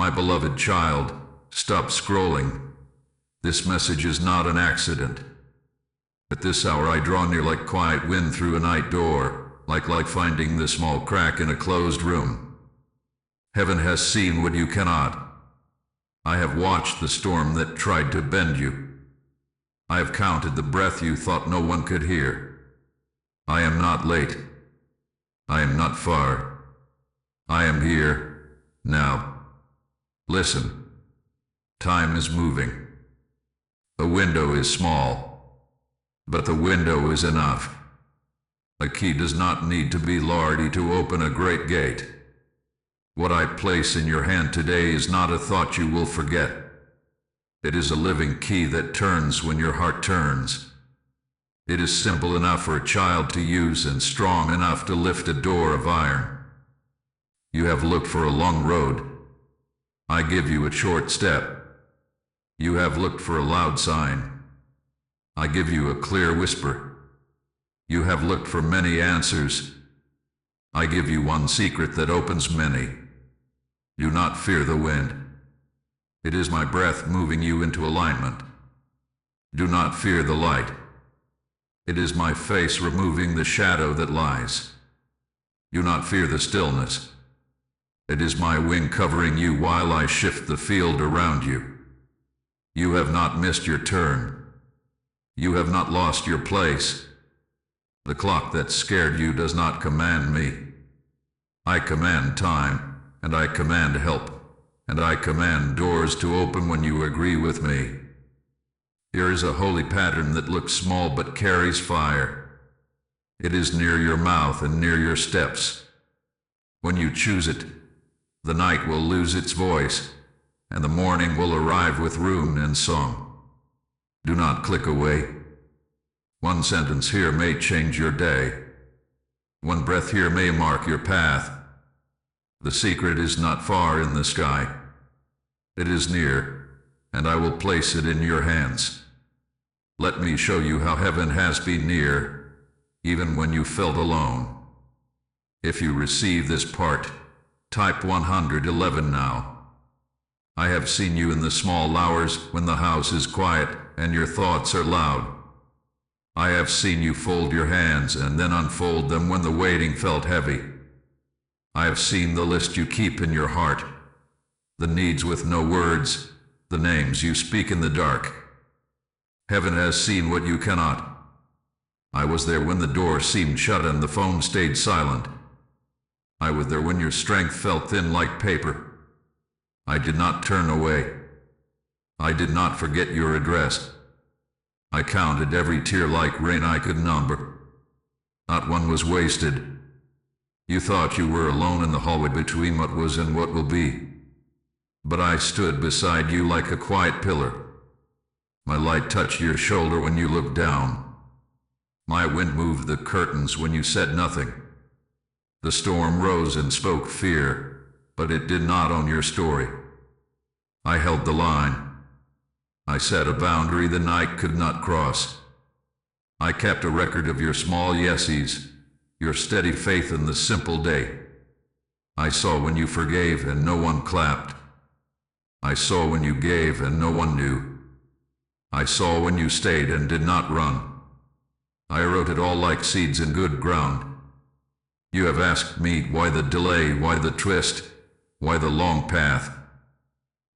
my beloved child, stop scrolling. This message is not an accident. At this hour I draw near like quiet wind through a night door, like finding the small crack in a closed room. Heaven has seen what you cannot. I have watched the storm that tried to bend you. I have counted the breath you thought no one could hear. I am not late. I am not far. I am here, now. Listen. Time is moving. The window is small, but the window is enough. A key does not need to be large to open a great gate. What I place in your hand today is not a thought you will forget. It is a living key that turns when your heart turns. It is simple enough for a child to use and strong enough to lift a door of iron. You have looked for a long road. I give you a short step. You have looked for a loud sign. I give you a clear whisper. You have looked for many answers. I give you one secret that opens many. Do not fear the wind. It is my breath moving you into alignment. Do not fear the light. It is my face removing the shadow that lies. Do not fear the stillness. It is my wing covering you while I shift the field around you. You have not missed your turn. You have not lost your place. The clock that scared you does not command me. I command time, and I command help, and I command doors to open when you agree with me. Here is a holy pattern that looks small but carries fire. It is near your mouth and near your steps. When you choose it, the night will lose its voice, and the morning will arrive with rune and song. Do not click away. One sentence here may change your day. One breath here may mark your path. The secret is not far in the sky. It is near, and I will place it in your hands. Let me show you how heaven has been near, even when you felt alone. If you receive this part, type 111 now. I have seen you in the small hours when the house is quiet and your thoughts are loud. I have seen you fold your hands and then unfold them when the waiting felt heavy. I have seen the list you keep in your heart, the needs with no words, the names you speak in the dark. Heaven has seen what you cannot. I was there when the door seemed shut and the phone stayed silent. I was there when your strength felt thin like paper. I did not turn away. I did not forget your address. I counted every tear like rain I could number. Not one was wasted. You thought you were alone in the hallway between what was and what will be. But I stood beside you like a quiet pillar. My light touched your shoulder when you looked down. My wind moved the curtains when you said nothing. The storm rose and spoke fear, but it did not own your story. I held the line. I set a boundary the night could not cross. I kept a record of your small yeses, your steady faith in the simple day. I saw when you forgave and no one clapped. I saw when you gave and no one knew. I saw when you stayed and did not run. I wrote it all like seeds in good ground. You have asked me why the delay, why the twist, why the long path.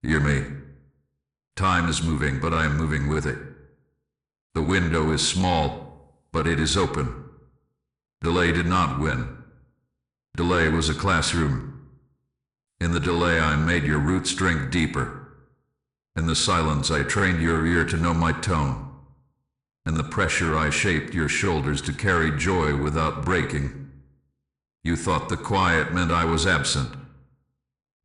Hear me. Time is moving, but I am moving with it. The window is small, but it is open. Delay did not win. Delay was a classroom. In the delay I made your roots drink deeper. In the silence I trained your ear to know my tone. In the pressure I shaped your shoulders to carry joy without breaking. You thought the quiet meant I was absent.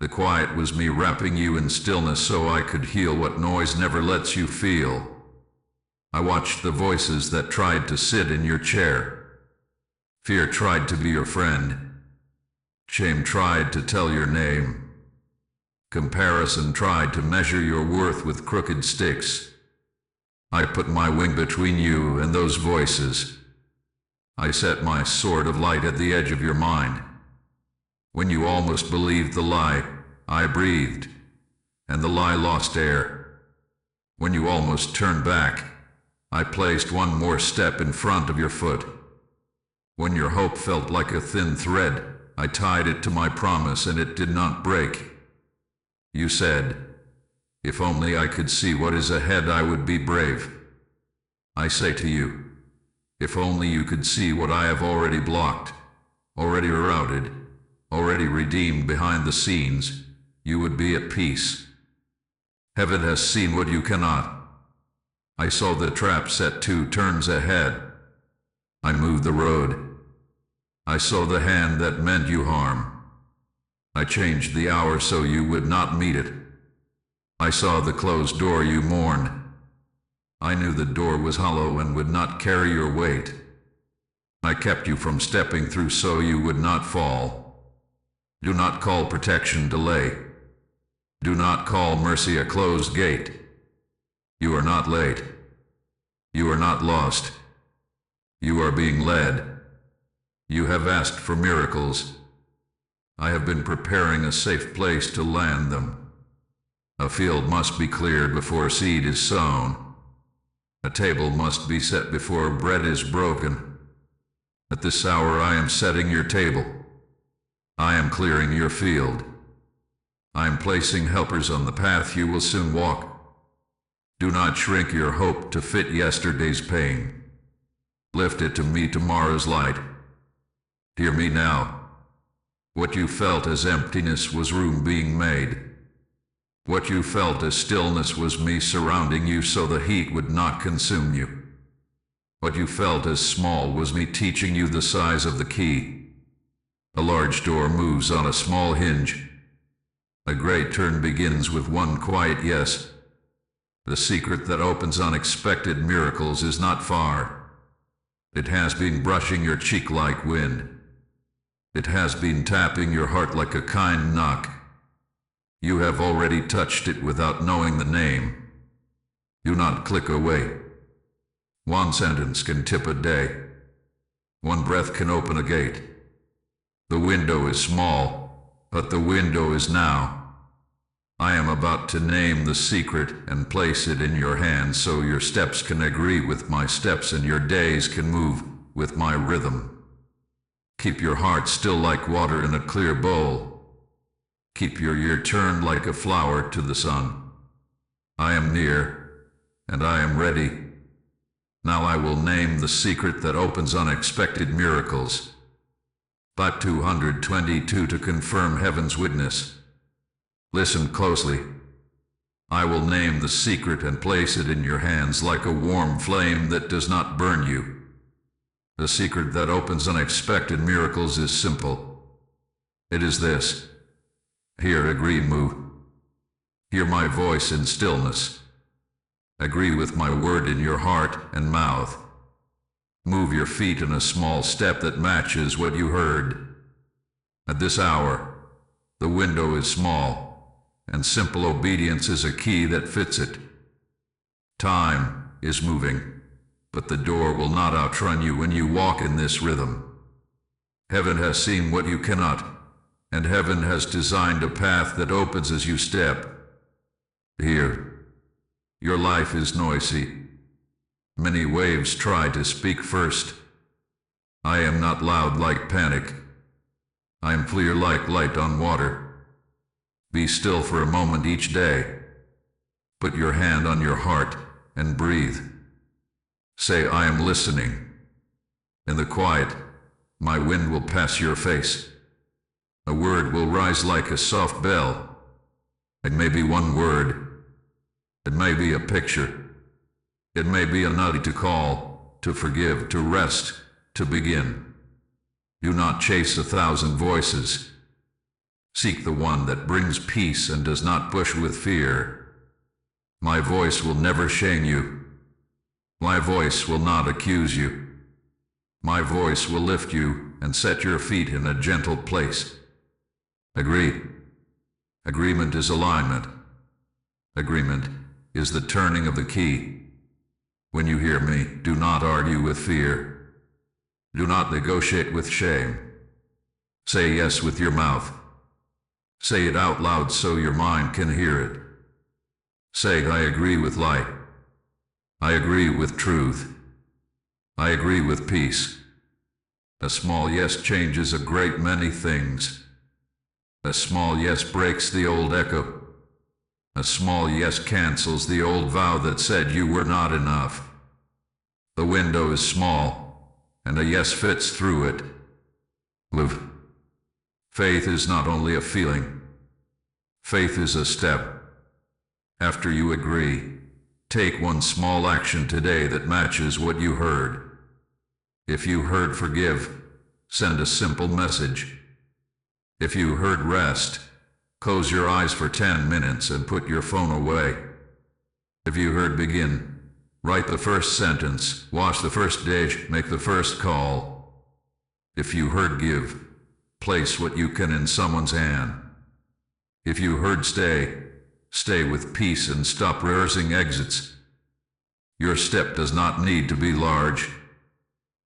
The quiet was me wrapping you in stillness so I could heal what noise never lets you feel. I watched the voices that tried to sit in your chair. Fear tried to be your friend. Shame tried to tell your name. Comparison tried to measure your worth with crooked sticks. I put my wing between you and those voices. I set my sword of light at the edge of your mind. When you almost believed the lie, I breathed. and the lie lost air. When you almost turned back, I placed one more step in front of your foot. When your hope felt like a thin thread, I tied it to my promise and it did not break. You said, if only I could see what is ahead, I would be brave. I say to you, if only you could see what I have already blocked, already routed, already redeemed behind the scenes, you would be at peace. Heaven has seen what you cannot. I saw the trap set 2 turns ahead. I moved the road. I saw the hand that meant you harm. I changed the hour so you would not meet it. I saw the closed door you mourned. I knew the door was hollow and would not carry your weight. I kept you from stepping through so you would not fall. Do not call protection delay. Do not call mercy a closed gate. You are not late. You are not lost. You are being led. You have asked for miracles. I have been preparing a safe place to land them. A field must be cleared before seed is sown. A table must be set before bread is broken. At this hour I am setting your table. I am clearing your field. I am placing helpers on the path you will soon walk. Do not shrink your hope to fit yesterday's pain. Lift it to meet tomorrow's light. Hear me now. What you felt as emptiness was room being made. What you felt as stillness was me surrounding you so the heat would not consume you. What you felt as small was me teaching you the size of the key. A large door moves on a small hinge. A great turn begins with one quiet yes. The secret that opens unexpected miracles is not far. It has been brushing your cheek like wind. It has been tapping your heart like a kind knock. You have already touched it without knowing the name. Do not click away. One sentence can tip a day. One breath can open a gate. The window is small, but the window is now. I am about to name the secret and place it in your hands so your steps can agree with my steps and your days can move with my rhythm. Keep your heart still like water in a clear bowl. Keep your ear turned like a flower to the sun. I am near, and I am ready. Now I will name the secret that opens unexpected miracles. But 222 to confirm heaven's witness. Listen closely. I will name the secret and place it in your hands like a warm flame that does not burn you. The secret that opens unexpected miracles is simple. It is this. Hear, agree, move. Hear my voice in stillness. Agree with my word in your heart and mouth. Move your feet in a small step that matches what you heard. At this hour, the window is small, and simple obedience is a key that fits it. Time is moving, but the door will not outrun you when you walk in this rhythm. Heaven has seen what you cannot, and heaven has designed a path that opens as you step. Here, your life is noisy. Many waves try to speak first. I am not loud like panic. I am clear like light on water. Be still for a moment each day. Put your hand on your heart and breathe. Say, I am listening. In the quiet, my wind will pass your face. A word will rise like a soft bell. It may be one word. It may be a picture. It may be a nudge to call, to forgive, to rest, to begin. Do not chase 1,000 voices. Seek the one that brings peace and does not push with fear. My voice will never shame you. My voice will not accuse you. My voice will lift you and set your feet in a gentle place. Agree. Agreement is alignment. Agreement is the turning of the key. When you hear me, do not argue with fear. Do not negotiate with shame. Say yes with your mouth. Say it out loud so your mind can hear it. Say, I agree with light. I agree with truth. I agree with peace. A small yes changes a great many things. A small yes breaks the old echo. A small yes cancels the old vow that said you were not enough. The window is small, and a yes fits through it. Live. Faith is not only a feeling. Faith is a step. After you agree, take one small action today that matches what you heard. If you heard forgive, send a simple message. If you heard rest, close your eyes for 10 minutes and put your phone away. If you heard begin, write the first sentence, wash the first dish, make the first call. If you heard give, place what you can in someone's hand. If you heard stay, stay with peace and stop rehearsing exits. Your step does not need to be large.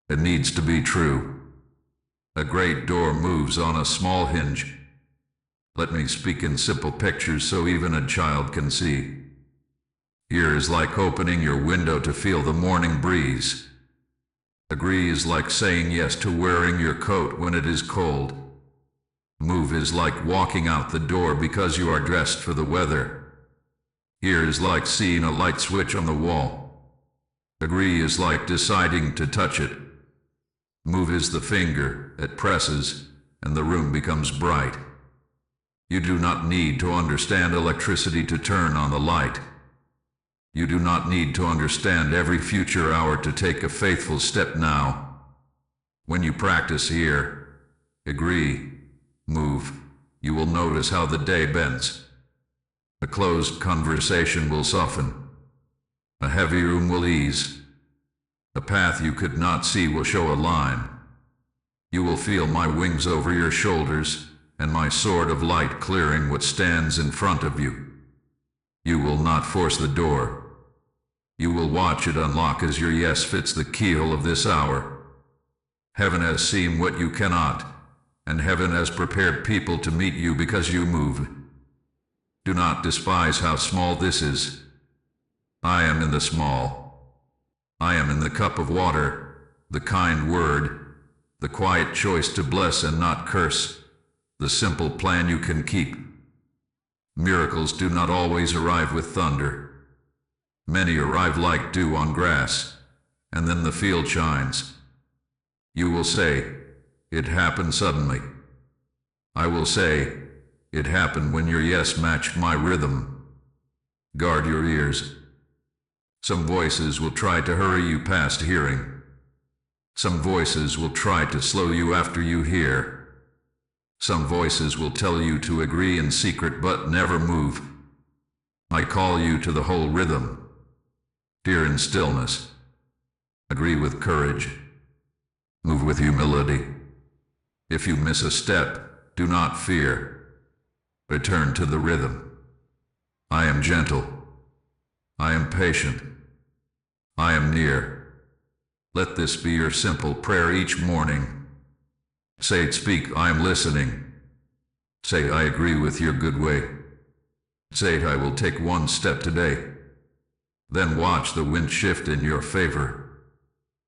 It needs to be true. A great door moves on a small hinge. Let me speak in simple pictures so even a child can see. Here is like opening your window to feel the morning breeze. Agree is like saying yes to wearing your coat when it is cold. Move is like walking out the door because you are dressed for the weather. Here is like seeing a light switch on the wall. Agree is like deciding to touch it. Move is the finger that presses, and the room becomes bright. You do not need to understand electricity to turn on the light. You do not need to understand every future hour to take a faithful step now. When you practice here, agree, move, you will notice how the day bends. A closed conversation will soften. A heavy room will ease. A path you could not see will show a line. You will feel my wings over your shoulders, and my sword of light clearing what stands in front of you. You will not force the door. You will watch it unlock as your yes fits the keyhole of this hour. Heaven has seen what you cannot, and heaven has prepared people to meet you because you move. Do not despise how small this is. I am in the small. I am in the cup of water, the kind word, the quiet choice to bless and not curse, the simple plan you can keep. Miracles do not always arrive with thunder. Many arrive like dew on grass, and then the field shines. You will say, it happened suddenly. I will say, it happened when your yes matched my rhythm. Guard your ears. Some voices will try to hurry you past hearing. Some voices will try to slow you after you hear. Some voices will tell you to agree in secret but never move. I call you to the whole rhythm. Hear in stillness. Agree with courage. Move with humility. If you miss a step, do not fear. Return to the rhythm. I am gentle. I am patient. I am near. Let this be your simple prayer each morning. Say it, speak, I am listening. Say, I agree with your good way. Say it, I will take one step today. Then watch the wind shift in your favor.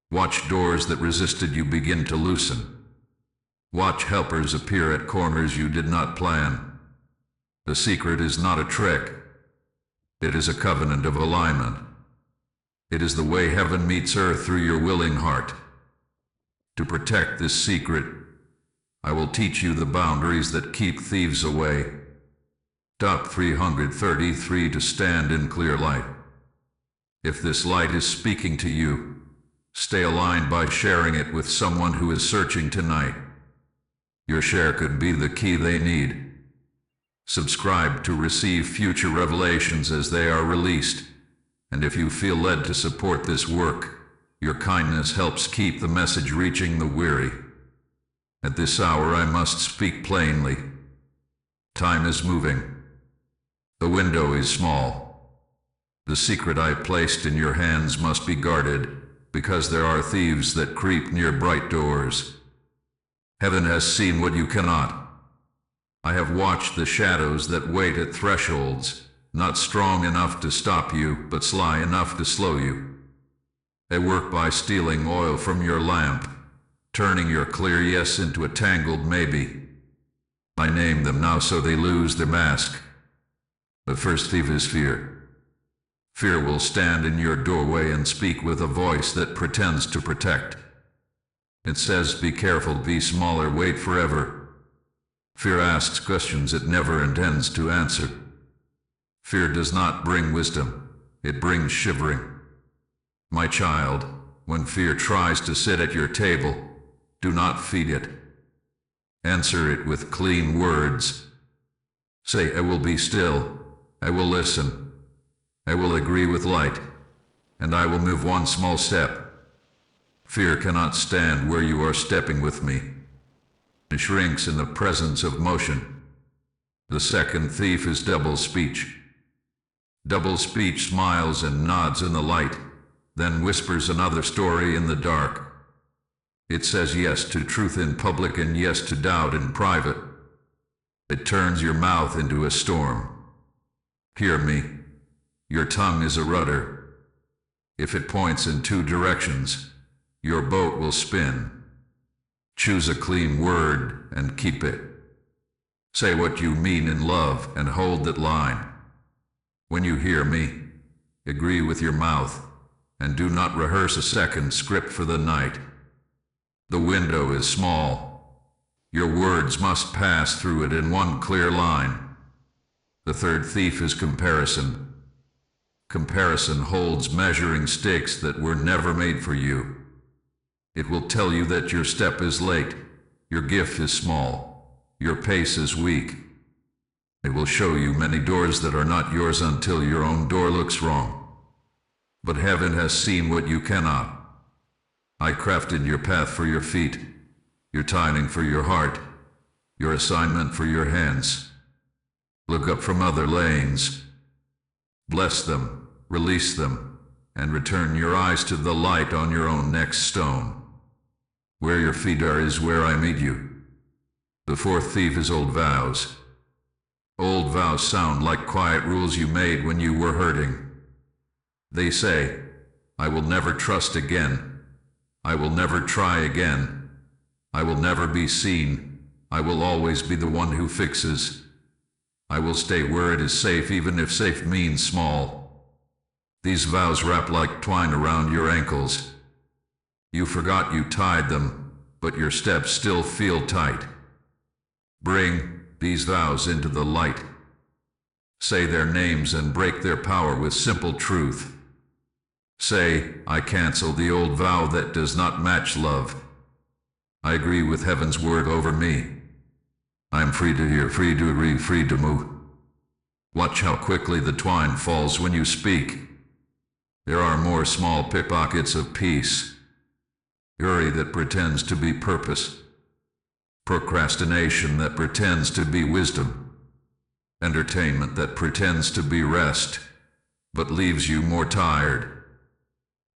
Watch doors that resisted you begin to loosen. Watch helpers appear at corners you did not plan. The secret is not a trick. It is a covenant of alignment. It is the way heaven meets earth through your willing heart. To protect this secret, I will teach you the boundaries that keep thieves away. Top 333 to stand in clear light. If this light is speaking to you, stay aligned by sharing it with someone who is searching tonight. Your share could be the key they need. Subscribe to receive future revelations as they are released. And if you feel led to support this work, your kindness helps keep the message reaching the weary. At this hour I must speak plainly. Time is moving. The window is small. The secret I placed in your hands must be guarded, because there are thieves that creep near bright doors. Heaven has seen what you cannot. I have watched the shadows that wait at thresholds, not strong enough to stop you, but sly enough to slow you. They work by stealing oil from your lamp, turning your clear yes into a tangled maybe. I name them now so they lose their mask. The first thief is fear. Fear will stand in your doorway and speak with a voice that pretends to protect. It says, be careful, be smaller, wait forever. Fear asks questions it never intends to answer. Fear does not bring wisdom, it brings shivering. My child, when fear tries to sit at your table, do not feed it. Answer it with clean words. Say, I will be still, I will listen, I will agree with light, and I will move one small step. Fear cannot stand where you are stepping with me. It shrinks in the presence of motion. The second thief is double speech. Double speech smiles and nods in the light, then whispers another story in the dark. It says yes to truth in public and yes to doubt in private. It turns your mouth into a storm. Hear me. Your tongue is a rudder. If it points in two directions, your boat will spin. Choose a clean word and keep it. Say what you mean in love and hold that line. When you hear me, agree with your mouth, and do not rehearse a second script for the night. The window is small. Your words must pass through it in one clear line. The third thief is comparison. Comparison holds measuring sticks that were never made for you. It will tell you that your step is late, your gift is small, your pace is weak. It will show you many doors that are not yours until your own door looks wrong. But heaven has seen what you cannot. I crafted your path for your feet, your timing for your heart, your assignment for your hands. Look up from other lanes. Bless them, release them, and return your eyes to the light on your own next stone. Where your feet are is where I meet you. The fourth thief is old vows. Old vows sound like quiet rules you made when you were hurting. They say, I will never trust again. I will never try again. I will never be seen. I will always be the one who fixes. I will stay where it is safe, even if safe means small. These vows wrap like twine around your ankles. You forgot you tied them, but your steps still feel tight. Bring these vows into the light. Say their names and break their power with simple truth. Say, I cancel the old vow that does not match love. I agree with heaven's word over me. I am free to hear, free to agree, free to move. Watch how quickly the twine falls when you speak. There are more small pickpockets of peace. Hurry that pretends to be purpose. Procrastination that pretends to be wisdom. Entertainment that pretends to be rest, but leaves you more tired.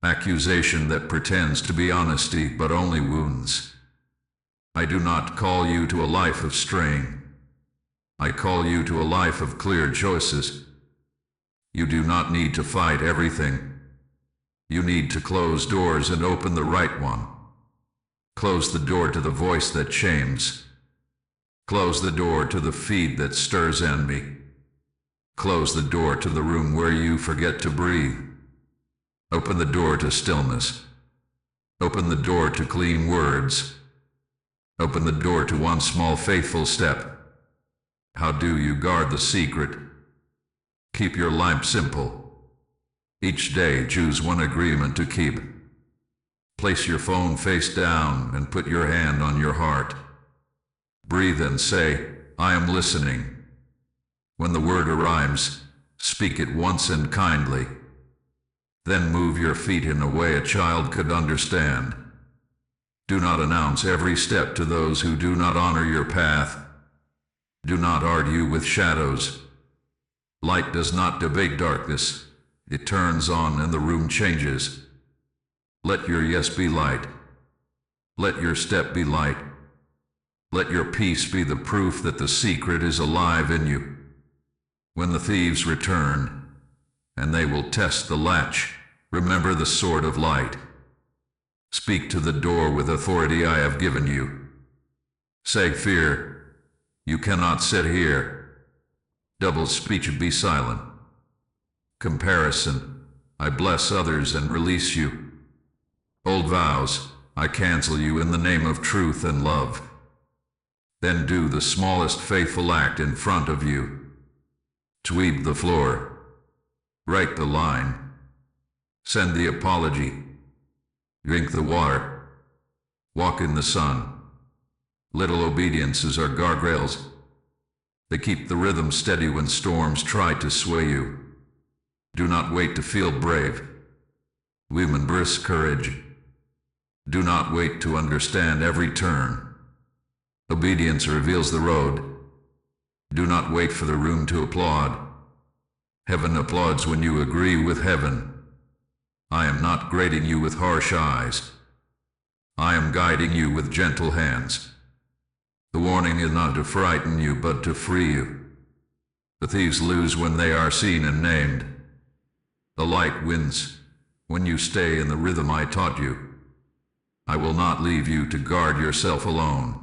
Accusation that pretends to be honesty, but only wounds. I do not call you to a life of strain. I call you to a life of clear choices. You do not need to fight everything. You need to close doors and open the right one. Close the door to the voice that shames. Close the door to the feed that stirs envy. Close the door to the room where you forget to breathe. Open the door to stillness. Open the door to clean words. Open the door to one small faithful step. How do you guard the secret? Keep your lamp simple. Each day choose one agreement to keep. Place your phone face down and put your hand on your heart. Breathe and say, I am listening. When the word arrives, speak it once and kindly. Then move your feet in a way a child could understand. Do not announce every step to those who do not honor your path. Do not argue with shadows. Light does not debate darkness. It turns on and the room changes. Let your yes be light. Let your step be light. Let your peace be the proof that the secret is alive in you. When the thieves return, and they will test the latch, remember the sword of light. Speak to the door with authority I have given you. Say, fear, you cannot sit here. Double speech, be silent. Comparison, I bless others and release you. Old vows, I cancel you in the name of truth and love. Then do the smallest faithful act in front of you. Sweep the floor. Write the line. Send the apology. Drink the water. Walk in the sun. Little obediences are guardrails. They keep the rhythm steady when storms try to sway you. Do not wait to feel brave. Women brisk courage. Do not wait to understand every turn. Obedience reveals the road. Do not wait for the room to applaud. Heaven applauds when you agree with heaven. I am not grading you with harsh eyes. I am guiding you with gentle hands. The warning is not to frighten you, but to free you. The thieves lose when they are seen and named. The light wins when you stay in the rhythm I taught you. I will not leave you to guard yourself alone.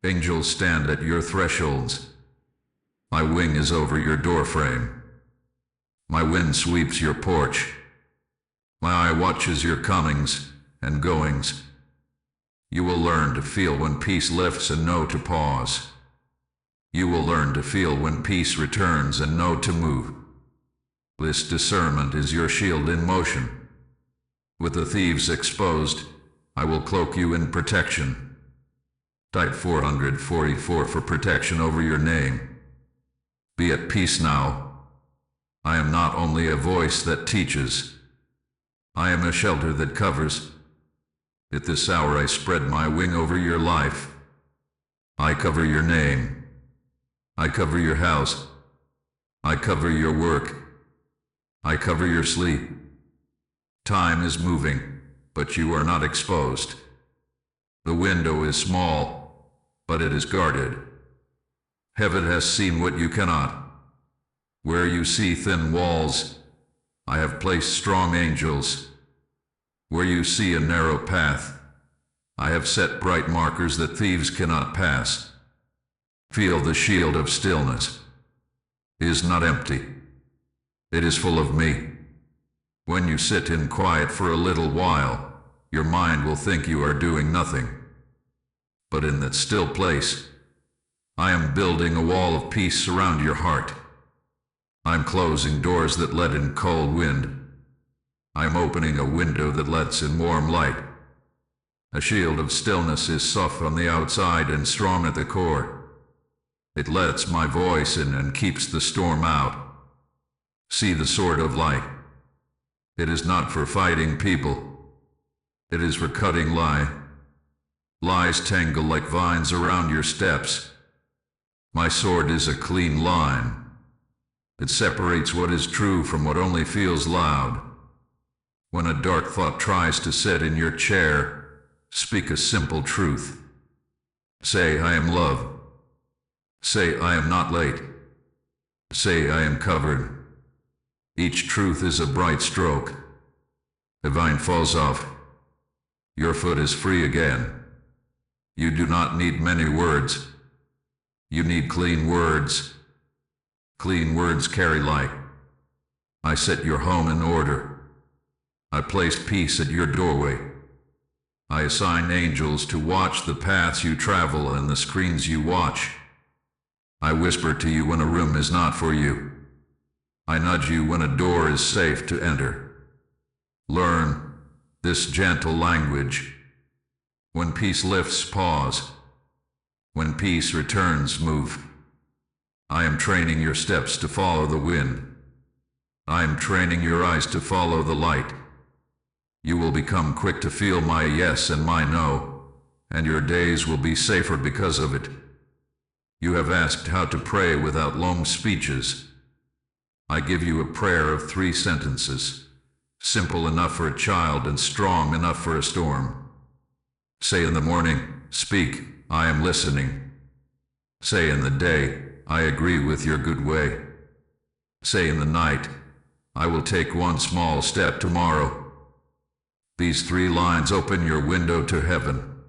Angels stand at your thresholds. My wing is over your doorframe. My wind sweeps your porch. My eye watches your comings and goings. You will learn to feel when peace lifts and know to pause. You will learn to feel when peace returns and know to move. This discernment is your shield in motion. With the thieves exposed, I will cloak you in protection. Type 444 for protection over your name. Be at peace now. I am not only a voice that teaches. I am a shelter that covers. At this hour I spread my wing over your life. I cover your name. I cover your house. I cover your work. I cover your sleep. Time is moving, but you are not exposed. The window is small, but it is guarded. Heaven has seen what you cannot. Where you see thin walls, I have placed strong angels. Where you see a narrow path, I have set bright markers that thieves cannot pass. Feel the shield of stillness. It is not empty. It is full of me. When you sit in quiet for a little while, your mind will think you are doing nothing. But in that still place, I am building a wall of peace around your heart. I am closing doors that let in cold wind. I am opening a window that lets in warm light. A shield of stillness is soft on the outside and strong at the core. It lets my voice in and keeps the storm out. See the sword of light. It is not for fighting people. It is for cutting lie. Lies tangle like vines around your steps. My sword is a clean line. It separates what is true from what only feels loud. When a dark thought tries to sit in your chair, speak a simple truth. Say, I am love. Say, I am not late. Say, I am covered. Each truth is a bright stroke. The vine falls off. Your foot is free again. You do not need many words. You need clean words. Clean words carry light. I set your home in order. I place peace at your doorway. I assign angels to watch the paths you travel and the screens you watch. I whisper to you when a room is not for you. I nudge you when a door is safe to enter. Learn this gentle language. When peace lifts, pause. When peace returns, move. I am training your steps to follow the wind. I am training your eyes to follow the light. You will become quick to feel my yes and my no, and your days will be safer because of it. You have asked how to pray without long speeches. I give you a prayer of 3 sentences, simple enough for a child and strong enough for a storm. Say in the morning, speak, I am listening. Say in the day, I agree with your good way. Say in the night, I will take one small step tomorrow. These 3 lines open your window to heaven.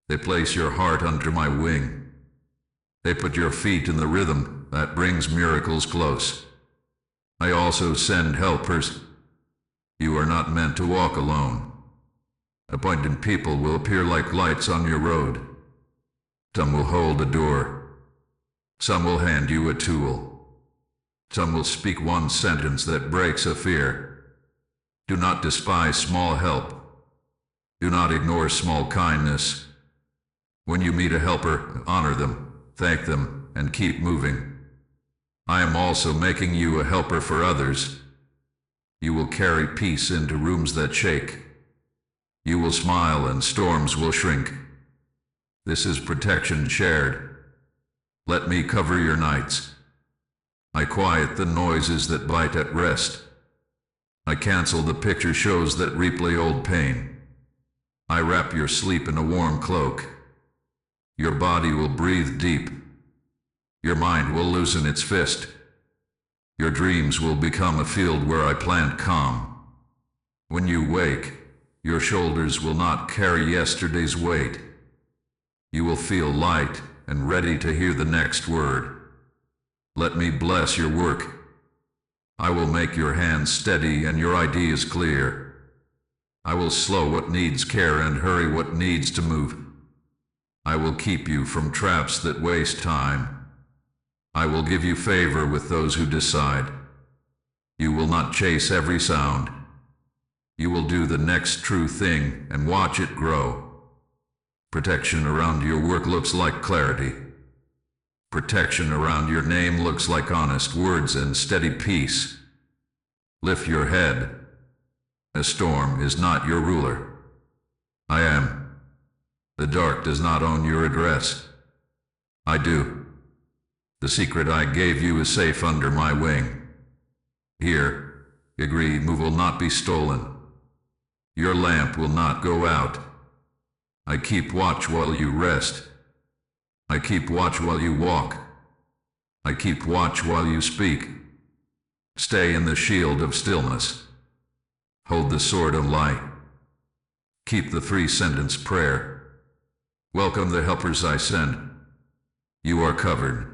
They place your heart under my wing. They put your feet in the rhythm that brings miracles close. I also send helpers. You are not meant to walk alone. Appointed people will appear like lights on your road. Some will hold a door. Some will hand you a tool. Some will speak one sentence that breaks a fear. Do not despise small help. Do not ignore small kindness. When you meet a helper, honor them, thank them, and keep moving. I am also making you a helper for others. You will carry peace into rooms that shake. You will smile and storms will shrink. This is protection shared. Let me cover your nights. I quiet the noises that bite at rest. I cancel the picture shows that replay old pain. I wrap your sleep in a warm cloak. Your body will breathe deep. Your mind will loosen its fist. Your dreams will become a field where I plant calm. When you wake, your shoulders will not carry yesterday's weight. You will feel light and ready to hear the next word. Let me bless your work. I will make your hands steady and your ideas clear. I will slow what needs care and hurry what needs to move. I will keep you from traps that waste time. I will give you favor with those who decide. You will not chase every sound. You will do the next true thing and watch it grow. Protection around your work looks like clarity. Protection around your name looks like honest words and steady peace. Lift your head. A storm is not your ruler. I am. The dark does not own your address. I do. The secret I gave you is safe under my wing. Here, agree, move will not be stolen. Your lamp will not go out. I keep watch while you rest. I keep watch while you walk. I keep watch while you speak. Stay in the shield of stillness. Hold the sword of light. Keep the 3-sentence prayer. Welcome the helpers I send. You are covered.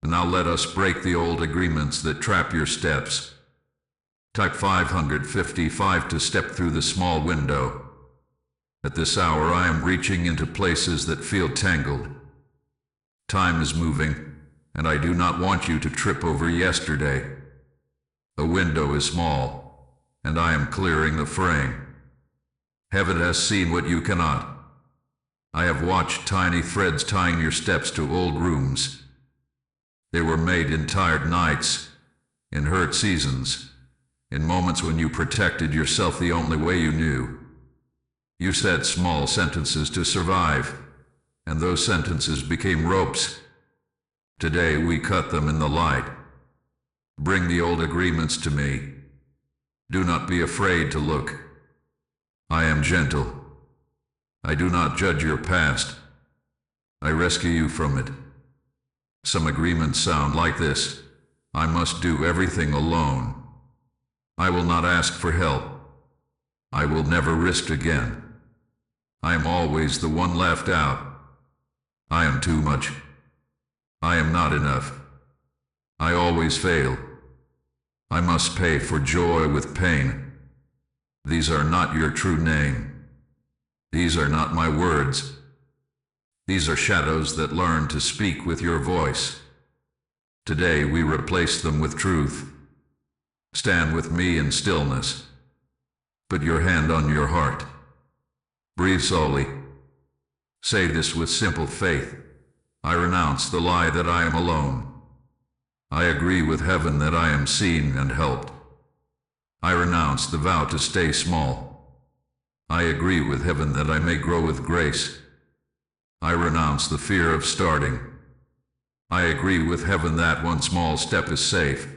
Now let us break the old agreements that trap your steps. Type 555 to step through the small window. At this hour I am reaching into places that feel tangled. Time is moving, and I do not want you to trip over yesterday. The window is small, and I am clearing the frame. Heaven has seen what you cannot. I have watched tiny threads tying your steps to old rooms. They were made in tired nights, in hurt seasons, in moments when you protected yourself the only way you knew. You said small sentences to survive, and those sentences became ropes. Today we cut them in the light. Bring the old agreements to me. Do not be afraid to look. I am gentle. I do not judge your past. I rescue you from it. Some agreements sound like this. I must do everything alone. I will not ask for help. I will never risk again. I am always the one left out. I am too much. I am not enough. I always fail. I must pay for joy with pain. These are not your true name. These are not my words. These are shadows that learn to speak with your voice. Today we replace them with truth. Stand with me in stillness. Put your hand on your heart. Breathe slowly. Say this with simple faith. I renounce the lie that I am alone. I agree with heaven that I am seen and helped. I renounce the vow to stay small. I agree with heaven that I may grow with grace. I renounce the fear of starting. I agree with heaven that one small step is safe.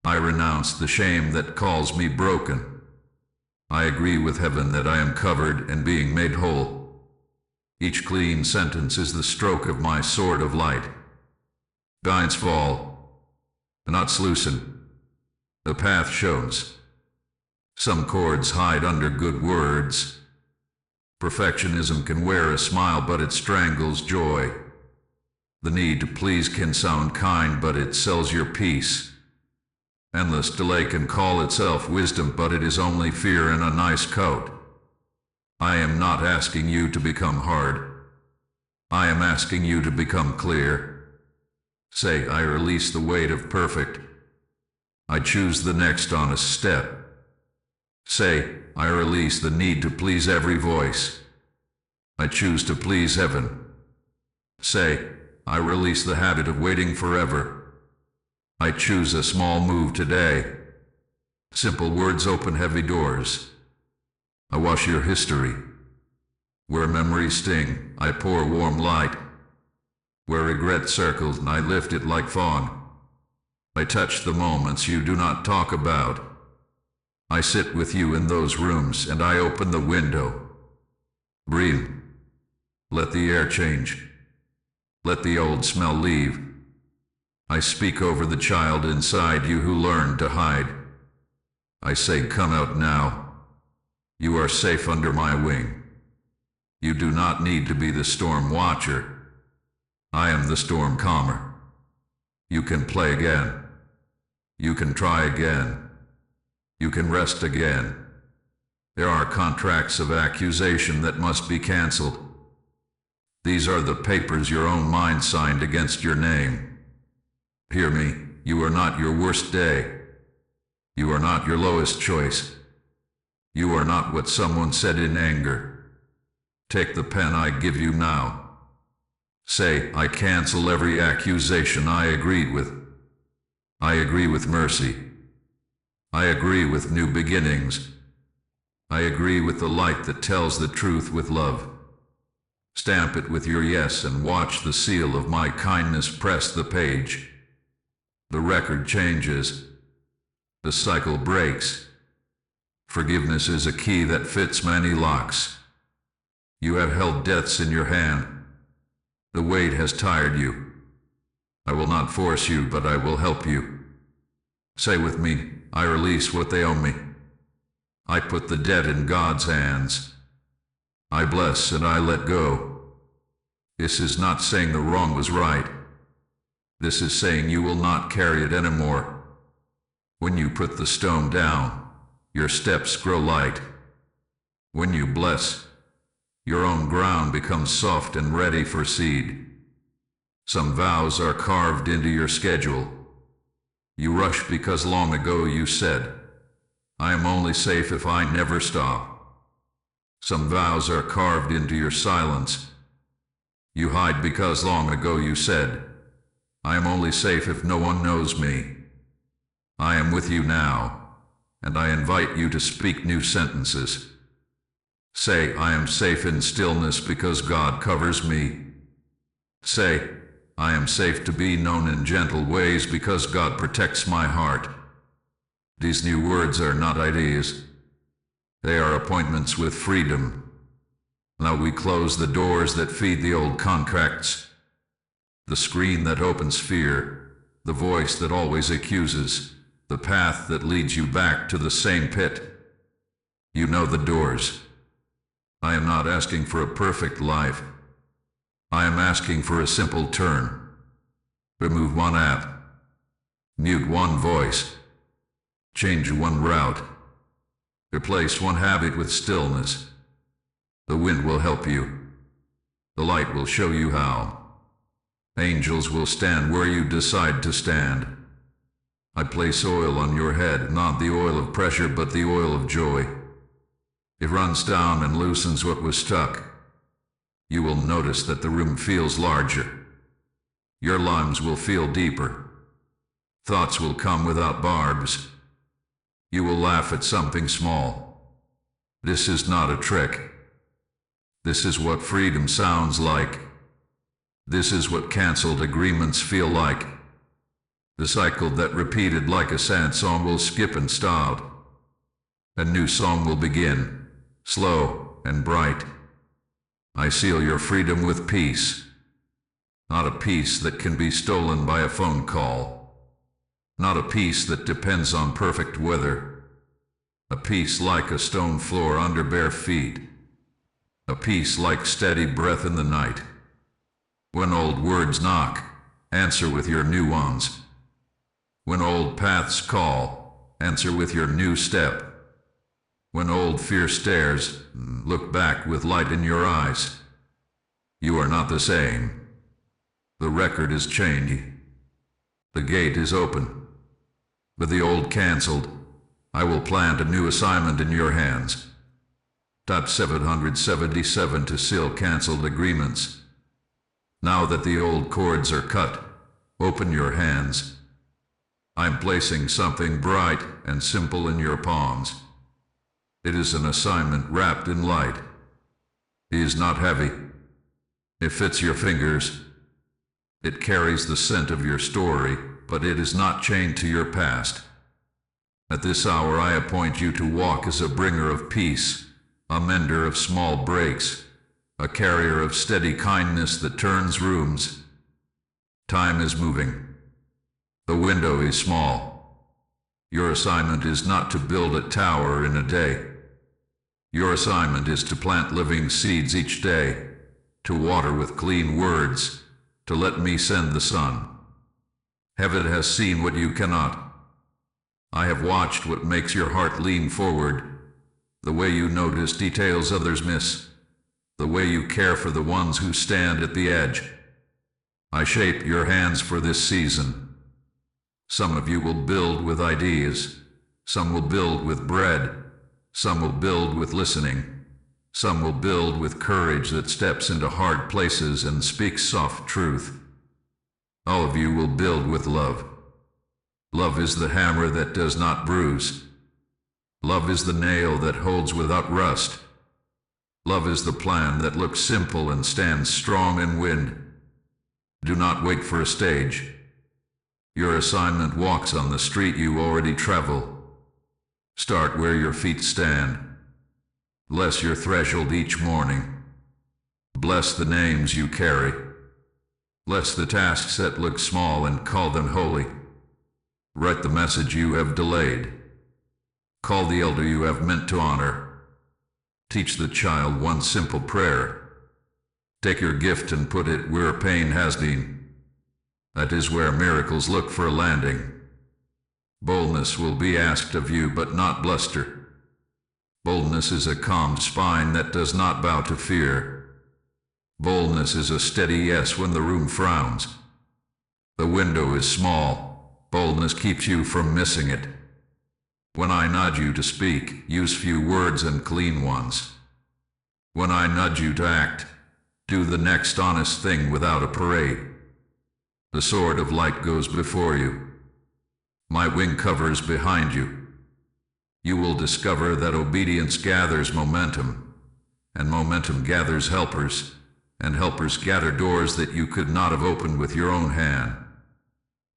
I renounce the shame that calls me broken. I agree with heaven that I am covered and being made whole. Each clean sentence is the stroke of my sword of light. Giants fall. The knots loosen. The path shows. Some chords hide under good words. Perfectionism can wear a smile, but it strangles joy. The need to please can sound kind, but it sells your peace. Endless delay can call itself wisdom, but it is only fear in a nice coat. I am not asking you to become hard. I am asking you to become clear. Say, I release the weight of perfect. I choose the next honest step. Say, I release the need to please every voice. I choose to please heaven. Say, I release the habit of waiting forever. I choose a small move today. Simple words open heavy doors. I wash your history. Where memories sting, I pour warm light. Where regret circles, I lift it like fawn. I touch the moments you do not talk about. I sit with you in those rooms, and I open the window. Breathe. Let the air change. Let the old smell leave. I speak over the child inside you who learned to hide. I say, come out now. You are safe under my wing. You do not need to be the storm watcher. I am the storm calmer. You can play again. You can try again. You can rest again. There are contracts of accusation that must be canceled. These are the papers your own mind signed against your name. Hear me, you are not your worst day. You are not your lowest choice. You are not what someone said in anger. Take the pen I give you now. Say, I cancel every accusation I agreed with. I agree with mercy. I agree with new beginnings. I agree with the light that tells the truth with love. Stamp it with your yes and watch the seal of my kindness press the page. The record changes. The cycle breaks. Forgiveness is a key that fits many locks. You have held deaths in your hand. The weight has tired you. I will not force you, but I will help you. Say with me, I release what they owe me. I put the debt in God's hands. I bless and I let go. This is not saying the wrong was right. This is saying you will not carry it anymore. When you put the stone down, your steps grow light. When you bless, your own ground becomes soft and ready for seed. Some vows are carved into your schedule. You rush because long ago you said, I am only safe if I never stop. Some vows are carved into your silence. You hide because long ago you said, I am only safe if no one knows me. I am with you now, and I invite you to speak new sentences. Say, I am safe in stillness because God covers me. Say, I am safe to be known in gentle ways because God protects my heart. These new words are not ideas. They are appointments with freedom. Now we close the doors that feed the old contracts. The screen that opens fear, the voice that always accuses, the path that leads you back to the same pit. You know the doors. I am not asking for a perfect life. I am asking for a simple turn. Remove one app. Mute one voice. Change one route. Replace one habit with stillness. The wind will help you. The light will show you how. Angels will stand where you decide to stand. I place oil on your head, not the oil of pressure, but the oil of joy. It runs down and loosens what was stuck. You will notice that the room feels larger. Your lungs will feel deeper. Thoughts will come without barbs. You will laugh at something small. This is not a trick. This is what freedom sounds like. This is what canceled agreements feel like. The cycle that repeated like a sad song will skip and stop. A new song will begin, slow and bright. I seal your freedom with peace. Not a peace that can be stolen by a phone call. not a peace that depends on perfect weather, a peace like a stone floor under bare feet, a peace like steady breath in the night. When old words knock, answer with your new ones. When old paths call, answer with your new step. When old fear stares, look back with light in your eyes. You are not the same. The record is changing. The gate is open. With the old cancelled, I will plant a new assignment in your hands. Type 777 to seal cancelled agreements. Now that the old cords are cut, open your hands. I'm placing something bright and simple in your palms. It is an assignment wrapped in light. It is not heavy. It fits your fingers. It carries the scent of your story, but it is not chained to your past. At this hour I appoint you to walk as a bringer of peace, a mender of small breaks, a carrier of steady kindness that turns rooms. Time is moving. The window is small. Your assignment is not to build a tower in a day. Your assignment is to plant living seeds each day, to water with clean words, to let me send the sun. Heaven has seen what you cannot. I have watched what makes your heart lean forward, the way you notice details others miss, the way you care for the ones who stand at the edge. I shape your hands for this season. Some of you will build with ideas, some will build with bread, some will build with listening, some will build with courage that steps into hard places and speaks soft truth. All of you will build with love. Love is the hammer that does not bruise. Love is the nail that holds without rust. Love is the plan that looks simple and stands strong in wind. Do not wait for a stage. Your assignment walks on the street you already travel. Start where your feet stand. Bless your threshold each morning. Bless the names you carry. Bless the tasks that look small and call them holy. Write the message you have delayed. Call the elder you have meant to honor. Teach the child one simple prayer. Take your gift and put it where pain has been. That is where miracles look for a landing. Boldness will be asked of you, but not bluster. Boldness is a calm spine that does not bow to fear. Boldness is a steady yes when the room frowns. The window is small. Boldness keeps you from missing it. When I nudge you to speak, use few words and clean ones. When I nudge you to act, do the next honest thing without a parade. The sword of light goes before you. My wing covers behind you. You will discover that obedience gathers momentum, and momentum gathers helpers, and helpers gather doors that you could not have opened with your own hand.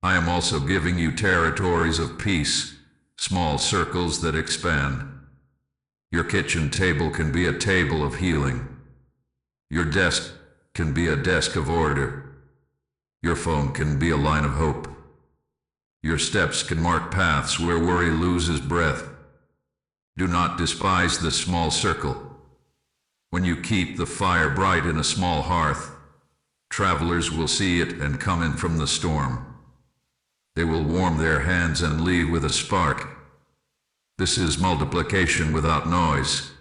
I am also giving you territories of peace, small circles that expand. Your kitchen table can be a table of healing. Your desk can be a desk of order. Your phone can be a line of hope. Your steps can mark paths where worry loses breath. Do not despise this small circle. When you keep the fire bright in a small hearth, travelers will see it and come in from the storm. They will warm their hands and leave with a spark. This is multiplication without noise.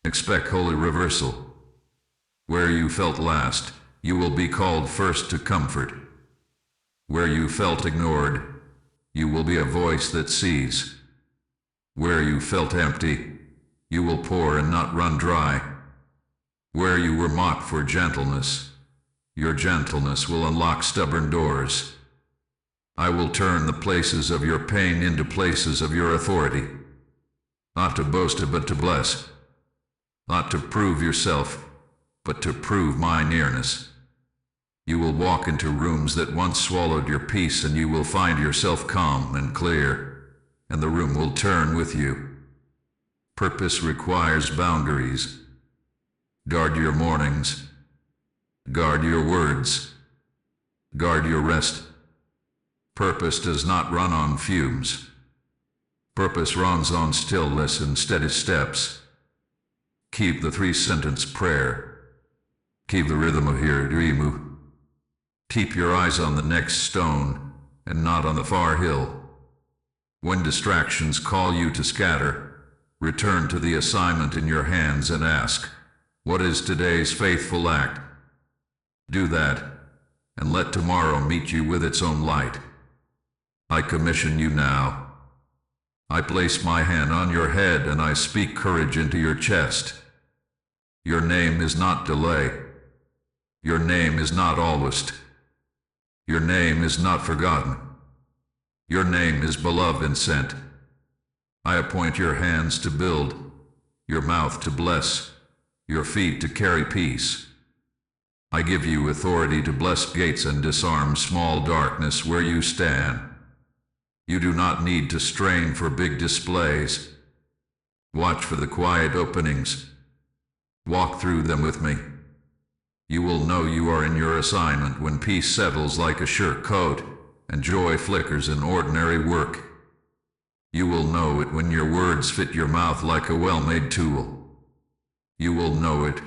Expect holy reversal. Where you felt last, you will be called first to comfort. Where you felt ignored, you will be a voice that sees. Where you felt empty, you will pour and not run dry. Where you were mocked for gentleness, your gentleness will unlock stubborn doors. I will turn the places of your pain into places of your authority. Not to boast but to bless. Not to prove yourself, but to prove my nearness. You will walk into rooms that once swallowed your peace, and you will find yourself calm and clear, and the room will turn with you. Purpose requires boundaries. Guard your mornings. Guard your words. Guard your rest. Purpose does not run on fumes. Purpose runs on stillness and steady steps. Keep the three-sentence prayer. Keep the rhythm of your dream. Keep your eyes on the next stone and not on the far hill. When distractions call you to scatter, return to the assignment in your hands and ask, what is today's faithful act? Do that, and let tomorrow meet you with its own light. I commission you now. I place my hand on your head and I speak courage into your chest. Your name is not delay. Your name is not always. Your name is not forgotten. Your name is beloved and sent. I appoint your hands to build, your mouth to bless, your feet to carry peace. I give you authority to bless gates and disarm small darkness where you stand. You do not need to strain for big displays. Watch for the quiet openings. Walk through them with me. You will know you are in your assignment when peace settles like a shirt coat and joy flickers in ordinary work. You will know it when your words fit your mouth like a well-made tool. You will know it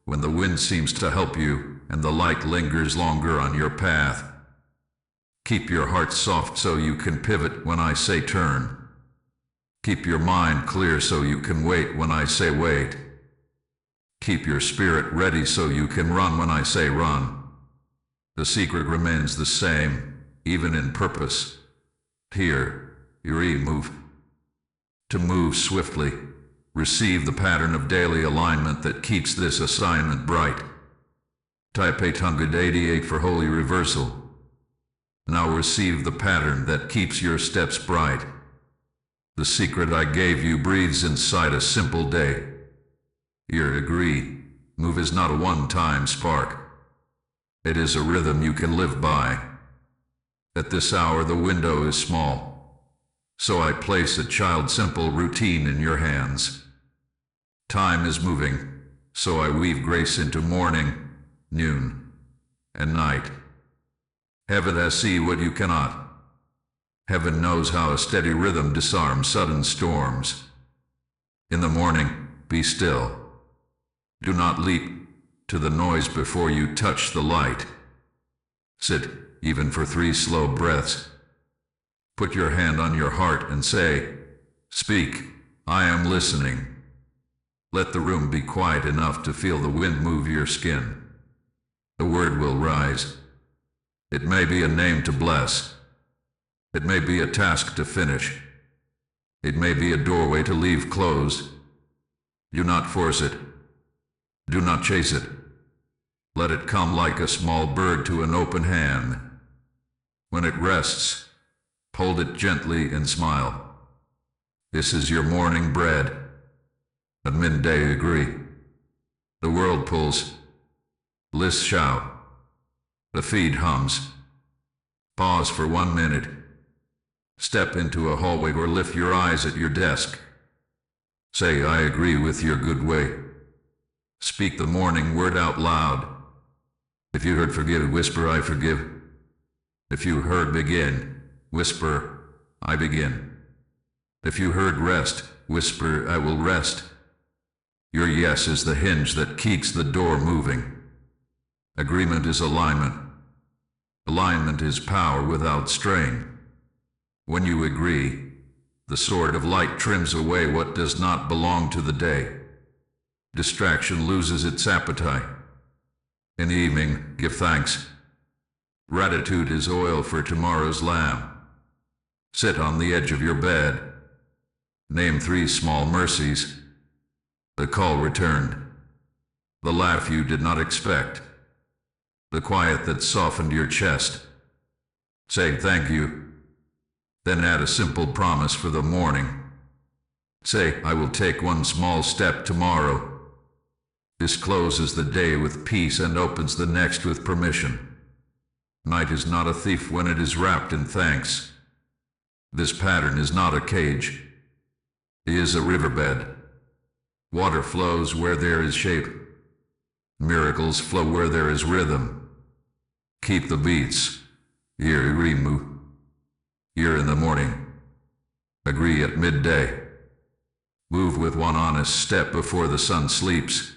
when the wind seems to help you and the light lingers longer on your path. Keep your heart soft so you can pivot when I say turn. Keep your mind clear so you can wait when I say wait. Keep your spirit ready so you can run when I say run. The secret remains the same, even in purpose. Here, move. To move swiftly, receive the pattern of daily alignment that keeps this assignment bright. Type 888 for holy reversal. Now receive the pattern that keeps your steps bright. The secret I gave you breathes inside a simple day. Here, agree. Move is not a one-time spark. It is a rhythm you can live by. At this hour the window is small, so I place a child-simple routine in your hands. Time is moving, so I weave grace into morning, noon, and night. Heaven has seen what you cannot. Heaven knows how a steady rhythm disarms sudden storms. In the morning, be still. Do not leap to the noise before you touch the light. Sit, even for 3 slow breaths. Put your hand on your heart and say, speak, I am listening. Let the room be quiet enough to feel the wind move your skin. The word will rise. It may be a name to bless. It may be a task to finish. It may be a doorway to leave closed. Do not force it. Do not chase it. Let it come like a small bird to an open hand. When it rests, hold it gently and smile. This is your morning bread. At midday agree. The world pulls. Lists shout. The feed hums. Pause for 1 minute. Step into a hallway or lift your eyes at your desk. Say, I agree with your good way. Speak the morning word out loud. If you heard forgive, whisper, I forgive. If you heard begin, whisper, I begin. If you heard rest, whisper, I will rest. Your yes is the hinge that keeps the door moving. Agreement is alignment. Alignment is power without strain. When you agree, the sword of light trims away what does not belong to the day. Distraction loses its appetite. In the evening, give thanks. Gratitude is oil for tomorrow's lamb. Sit on the edge of your bed. Name 3 small mercies. The call returned. The laugh you did not expect. The quiet that softened your chest. Say thank you. Then add a simple promise for the morning. Say, I will take 1 small step tomorrow. This closes the day with peace and opens the next with permission. Night is not a thief when it is wrapped in thanks. This pattern is not a cage. It is a riverbed. Water flows where there is shape. Miracles flow where there is rhythm. Keep the beats. Irimu. Hear in the morning. Agree at midday. Move with one honest step before the sun sleeps.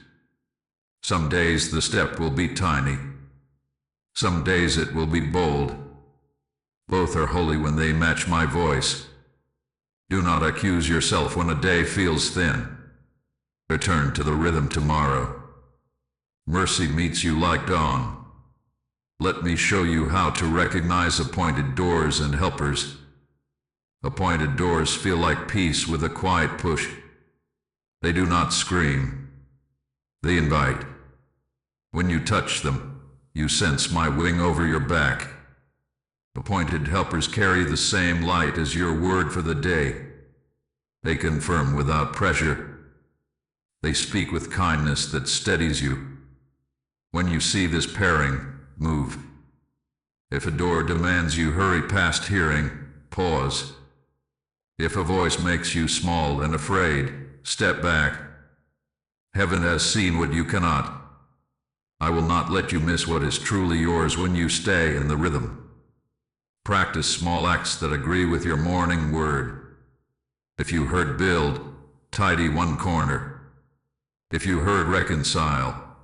Some days the step will be tiny. Some days it will be bold. Both are holy when they match my voice. Do not accuse yourself when a day feels thin. Return to the rhythm tomorrow. Mercy meets you like dawn. Let me show you how to recognize appointed doors and helpers. Appointed doors feel like peace with a quiet push. They do not scream. They invite. When you touch them, you sense my wing over your back. Appointed helpers carry the same light as your word for the day. They confirm without pressure. They speak with kindness that steadies you. When you see this pairing, move. If a door demands you hurry past hearing, pause. If a voice makes you small and afraid, step back. Heaven has seen what you cannot. I will not let you miss what is truly yours when you stay in the rhythm. Practice small acts that agree with your morning word. If you heard build, tidy one corner. If you heard reconcile,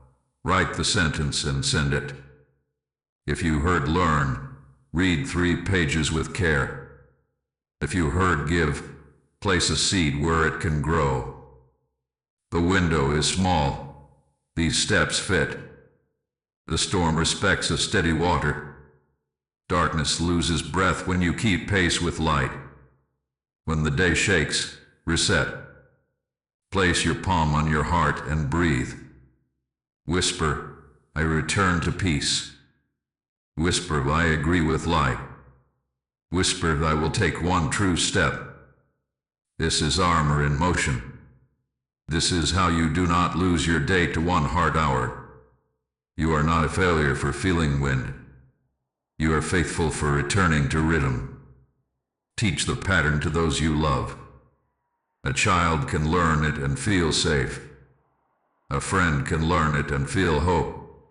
write the sentence and send it. If you heard learn, read 3 pages with care. If you heard give, place a seed where it can grow. The window is small. These steps fit. The storm respects a steady water. Darkness loses breath when you keep pace with light. When the day shakes, reset. Place your palm on your heart and breathe. Whisper, I return to peace. Whisper, I agree with light. Whisper, I will take one true step. This is armor in motion. This is how you do not lose your day to one hard hour. You are not a failure for feeling wind. You are faithful for returning to rhythm. Teach the pattern to those you love. A child can learn it and feel safe. A friend can learn it and feel hope.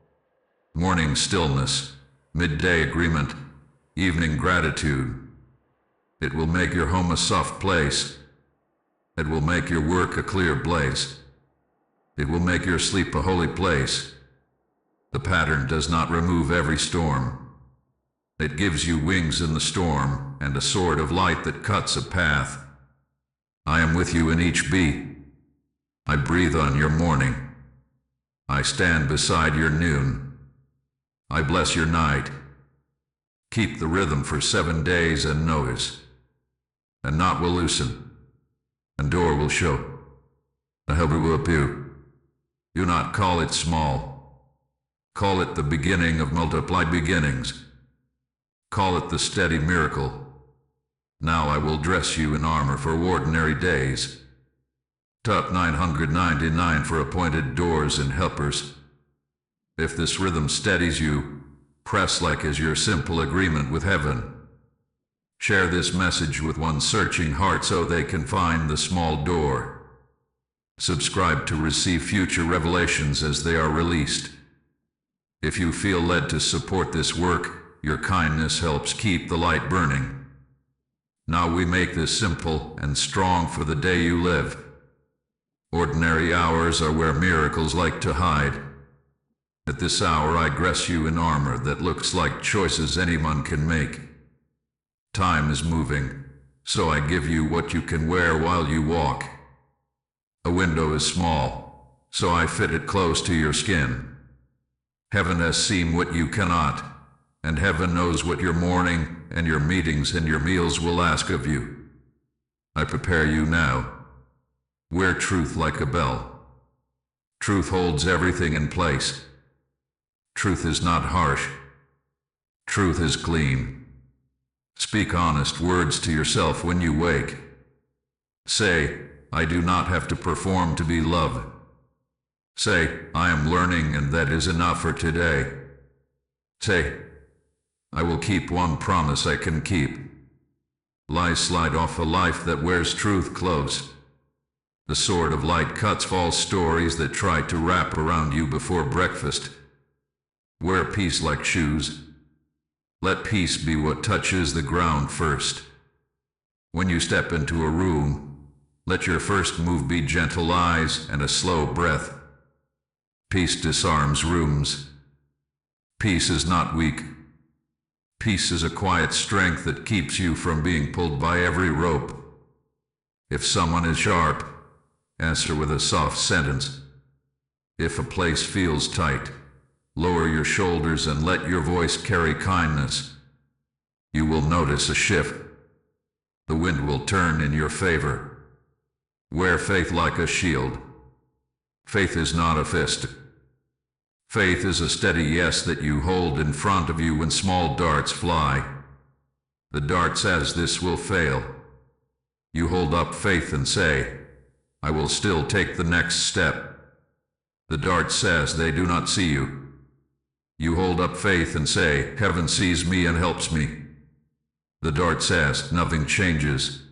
Morning stillness, midday agreement, evening gratitude. It will make your home a soft place. It will make your work a clear blaze. It will make your sleep a holy place. The pattern does not remove every storm. It gives you wings in the storm and a sword of light that cuts a path. I am with you in each beat. I breathe on your morning. I stand beside your noon. I bless your night. Keep the rhythm for 7 days and notice. And knot will loosen. And door will show. The helper will appear. Do not call it small. Call it the beginning of multiplied beginnings. Call it the steady miracle. Now I will dress you in armor for ordinary days. Top 999 for appointed doors and helpers. If this rhythm steadies you, press like as your simple agreement with heaven. Share this message with one searching heart so they can find the small door. Subscribe to receive future revelations as they are released. If you feel led to support this work, your kindness helps keep the light burning. Now we make this simple and strong for the day you live. Ordinary hours are where miracles like to hide. At this hour I dress you in armor that looks like choices anyone can make. Time is moving, so I give you what you can wear while you walk. A window is small, so I fit it close to your skin. Heaven has seen what you cannot, and heaven knows what your morning and your meetings and your meals will ask of you. I prepare you now. Wear truth like a bell. Truth holds everything in place. Truth is not harsh. Truth is clean. Speak honest words to yourself when you wake. Say, I do not have to perform to be loved. Say, I am learning and that is enough for today. Say, I will keep one promise I can keep. Lies slide off a life that wears truth close. The sword of light cuts false stories that try to wrap around you before breakfast. Wear peace like shoes. Let peace be what touches the ground first. When you step into a room, let your first move be gentle eyes and a slow breath. Peace disarms rooms. Peace is not weak. Peace is a quiet strength that keeps you from being pulled by every rope. If someone is sharp, answer with a soft sentence. If a place feels tight, lower your shoulders and let your voice carry kindness. You will notice a shift. The wind will turn in your favor. Wear faith like a shield. Faith is not a fist. Faith is a steady yes that you hold in front of you when small darts fly. The dart says this will fail. You hold up faith and say, I will still take the next step. The dart says they do not see you. You hold up faith and say, heaven sees me and helps me. The dart says, nothing changes.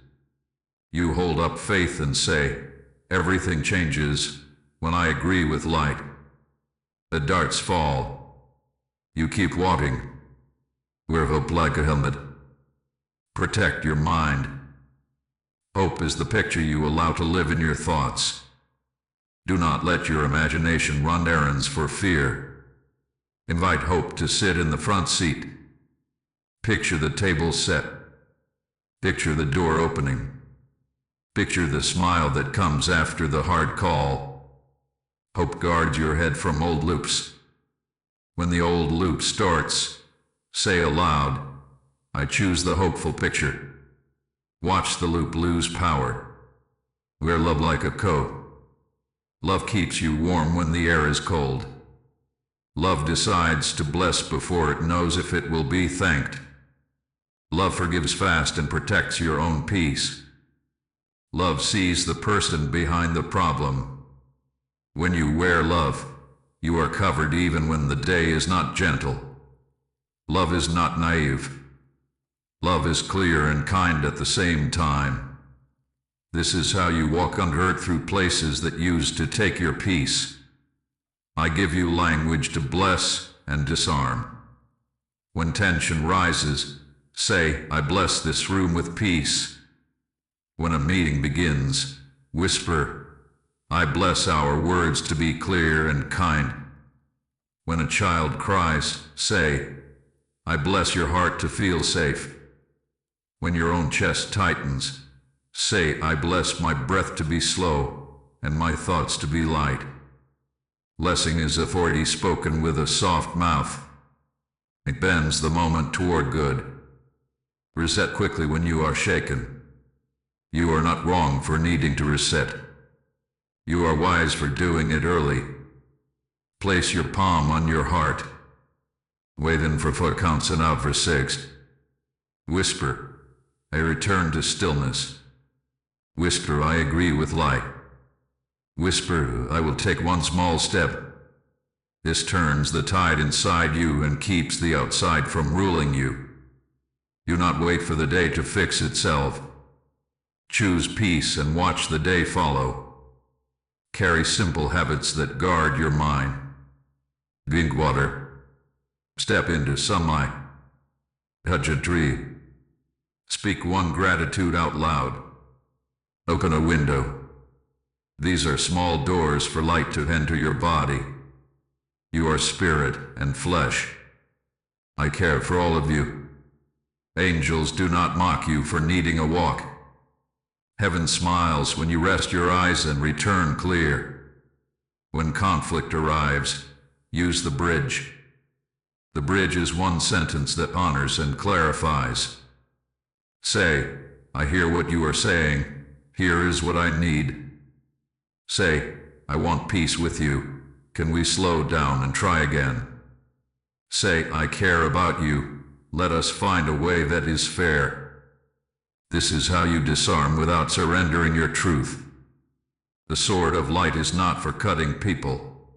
You hold up faith and say, everything changes when I agree with light. The darts fall. You keep walking. Wear hope like a helmet. Protect your mind. Hope is the picture you allow to live in your thoughts. Do not let your imagination run errands for fear. Invite hope to sit in the front seat. Picture the table set. Picture the door opening. Picture the smile that comes after the hard call. Hope guards your head from old loops. When the old loop starts, say aloud, I choose the hopeful picture. Watch the loop lose power. Wear love like a coat. Love keeps you warm when the air is cold. Love decides to bless before it knows if it will be thanked. Love forgives fast and protects your own peace. Love sees the person behind the problem. When you wear love, you are covered even when the day is not gentle. Love is not naive. Love is clear and kind at the same time. This is how you walk unhurt through places that used to take your peace. I give you language to bless and disarm. When tension rises, say, I bless this room with peace. When a meeting begins, whisper, I bless our words to be clear and kind. When a child cries, say, I bless your heart to feel safe. When your own chest tightens, say, I bless my breath to be slow and my thoughts to be light. Blessing is authority spoken with a soft mouth. It bends the moment toward good. Reset quickly when you are shaken. You are not wrong for needing to reset. You are wise for doing it early. Place your palm on your heart. Wait in for 4 counts and out for 6. Whisper, I return to stillness. Whisper, I agree with light. Whisper, I will take one small step. This turns the tide inside you and keeps the outside from ruling you. Do not wait for the day to fix itself. Choose peace and watch the day follow. Carry simple habits that guard your mind. Drink water. Step into sunlight. Touch a tree. Speak one gratitude out loud. Open a window. These are small doors for light to enter your body. You are spirit and flesh. I care for all of you. Angels do not mock you for needing a walk. Heaven smiles when you rest your eyes and return clear. When conflict arrives, use the bridge. The bridge is one sentence that honors and clarifies. Say, I hear what you are saying. Here is what I need. Say, I want peace with you. Can we slow down and try again? Say, I care about you. Let us find a way that is fair. This is how you disarm without surrendering your truth. The sword of light is not for cutting people.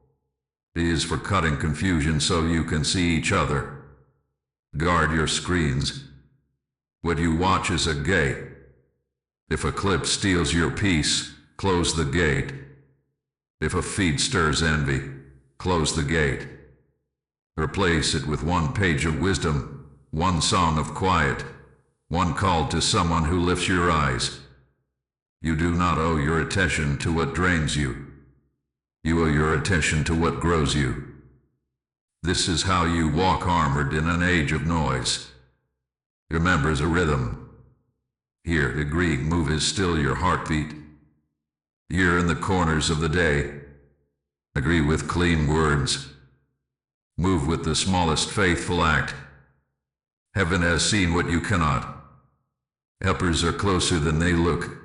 It is for cutting confusion so you can see each other. Guard your screens. What you watch is a gate. If a clip steals your peace, close the gate. If a feed stirs envy, close the gate. Replace it with one page of wisdom, one song of quiet, one call to someone who lifts your eyes. You do not owe your attention to what drains you. You owe your attention to what grows you. This is how you walk armored in an age of noise. Your members a rhythm. Here, the Greek move is still your heartbeat. You're in the corners of the day. Agree with clean words. Move with the smallest faithful act. Heaven has seen what you cannot. Helpers are closer than they look.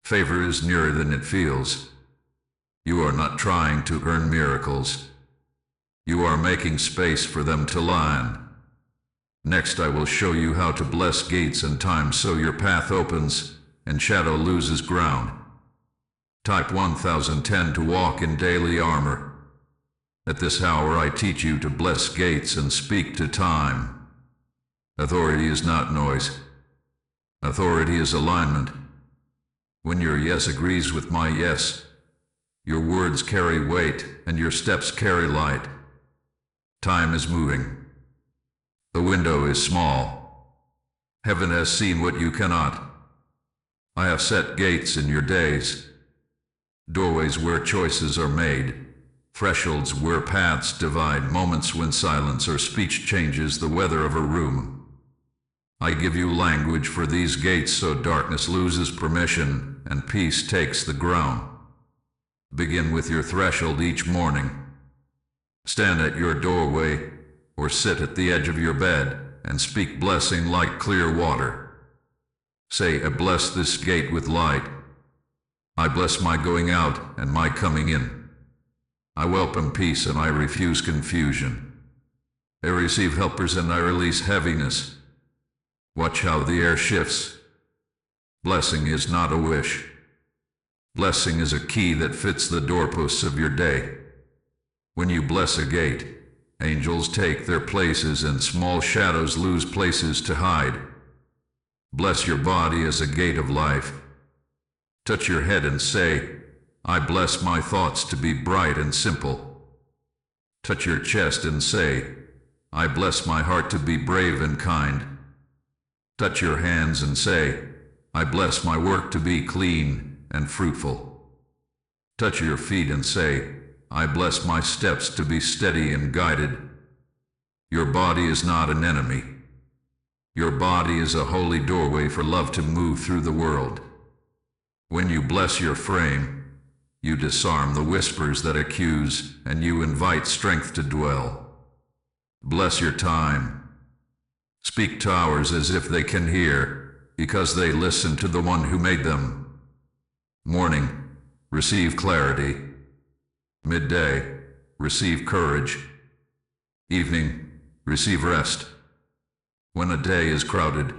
Favor is nearer than it feels. You are not trying to earn miracles. You are making space for them to land. Next, I will show you how to bless gates and time so your path opens and shadow loses ground. Type 1010 to walk in daily armor. At this hour I teach you to bless gates and speak to time. Authority is not noise. Authority is alignment. When your yes agrees with my yes, your words carry weight and your steps carry light. Time is moving. The window is small. Heaven has seen what you cannot. I have set gates in your days. Doorways where choices are made. Thresholds where paths divide. Moments when silence or speech changes the weather of a room. I give you language for these gates so darkness loses permission and peace takes the ground. Begin with your threshold each morning. Stand at your doorway or sit at the edge of your bed and speak blessing like clear water. Say, I bless this gate with light. I bless my going out and my coming in. I welcome peace and I refuse confusion. I receive helpers and I release heaviness. Watch how the air shifts. Blessing is not a wish. Blessing is a key that fits the doorposts of your day. When you bless a gate, angels take their places and small shadows lose places to hide. Bless your body as a gate of life. Touch your head and say, I bless my thoughts to be bright and simple. Touch your chest and say, I bless my heart to be brave and kind. Touch your hands and say, I bless my work to be clean and fruitful. Touch your feet and say, I bless my steps to be steady and guided. Your body is not an enemy. Your body is a holy doorway for love to move through the world. When you bless your frame, you disarm the whispers that accuse, and you invite strength to dwell. Bless your time. Speak to hours as if they can hear, because they listen to the one who made them. Morning, receive clarity. Midday, receive courage. Evening, receive rest. When a day is crowded,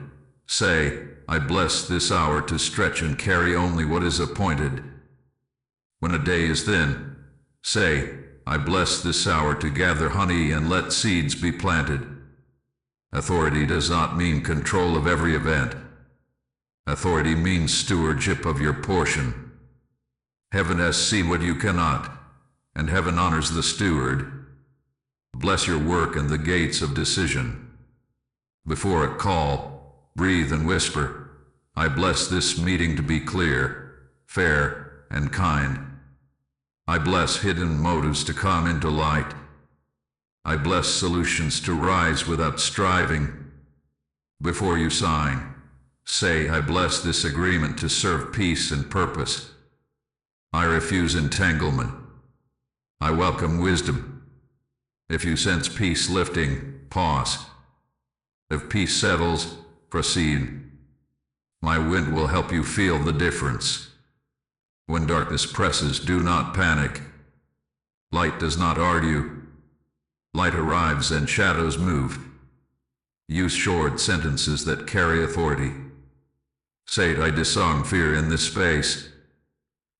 say, I bless this hour to stretch and carry only what is appointed. When a day is thin, say, I bless this hour to gather honey and let seeds be planted. Authority does not mean control of every event. Authority means stewardship of your portion. Heaven has seen what you cannot, and heaven honors the steward. Bless your work and the gates of decision. Before a call, breathe and whisper, I bless this meeting to be clear, fair, and kind. I bless hidden motives to come into light. I bless solutions to rise without striving. Before you sign, say, I bless this agreement to serve peace and purpose. I refuse entanglement. I welcome wisdom. If you sense peace lifting, pause. If peace settles, proceed. My wind will help you feel the difference. When darkness presses, do not panic. Light does not argue. Light arrives and shadows move. Use short sentences that carry authority. Say, I disarm fear in this space.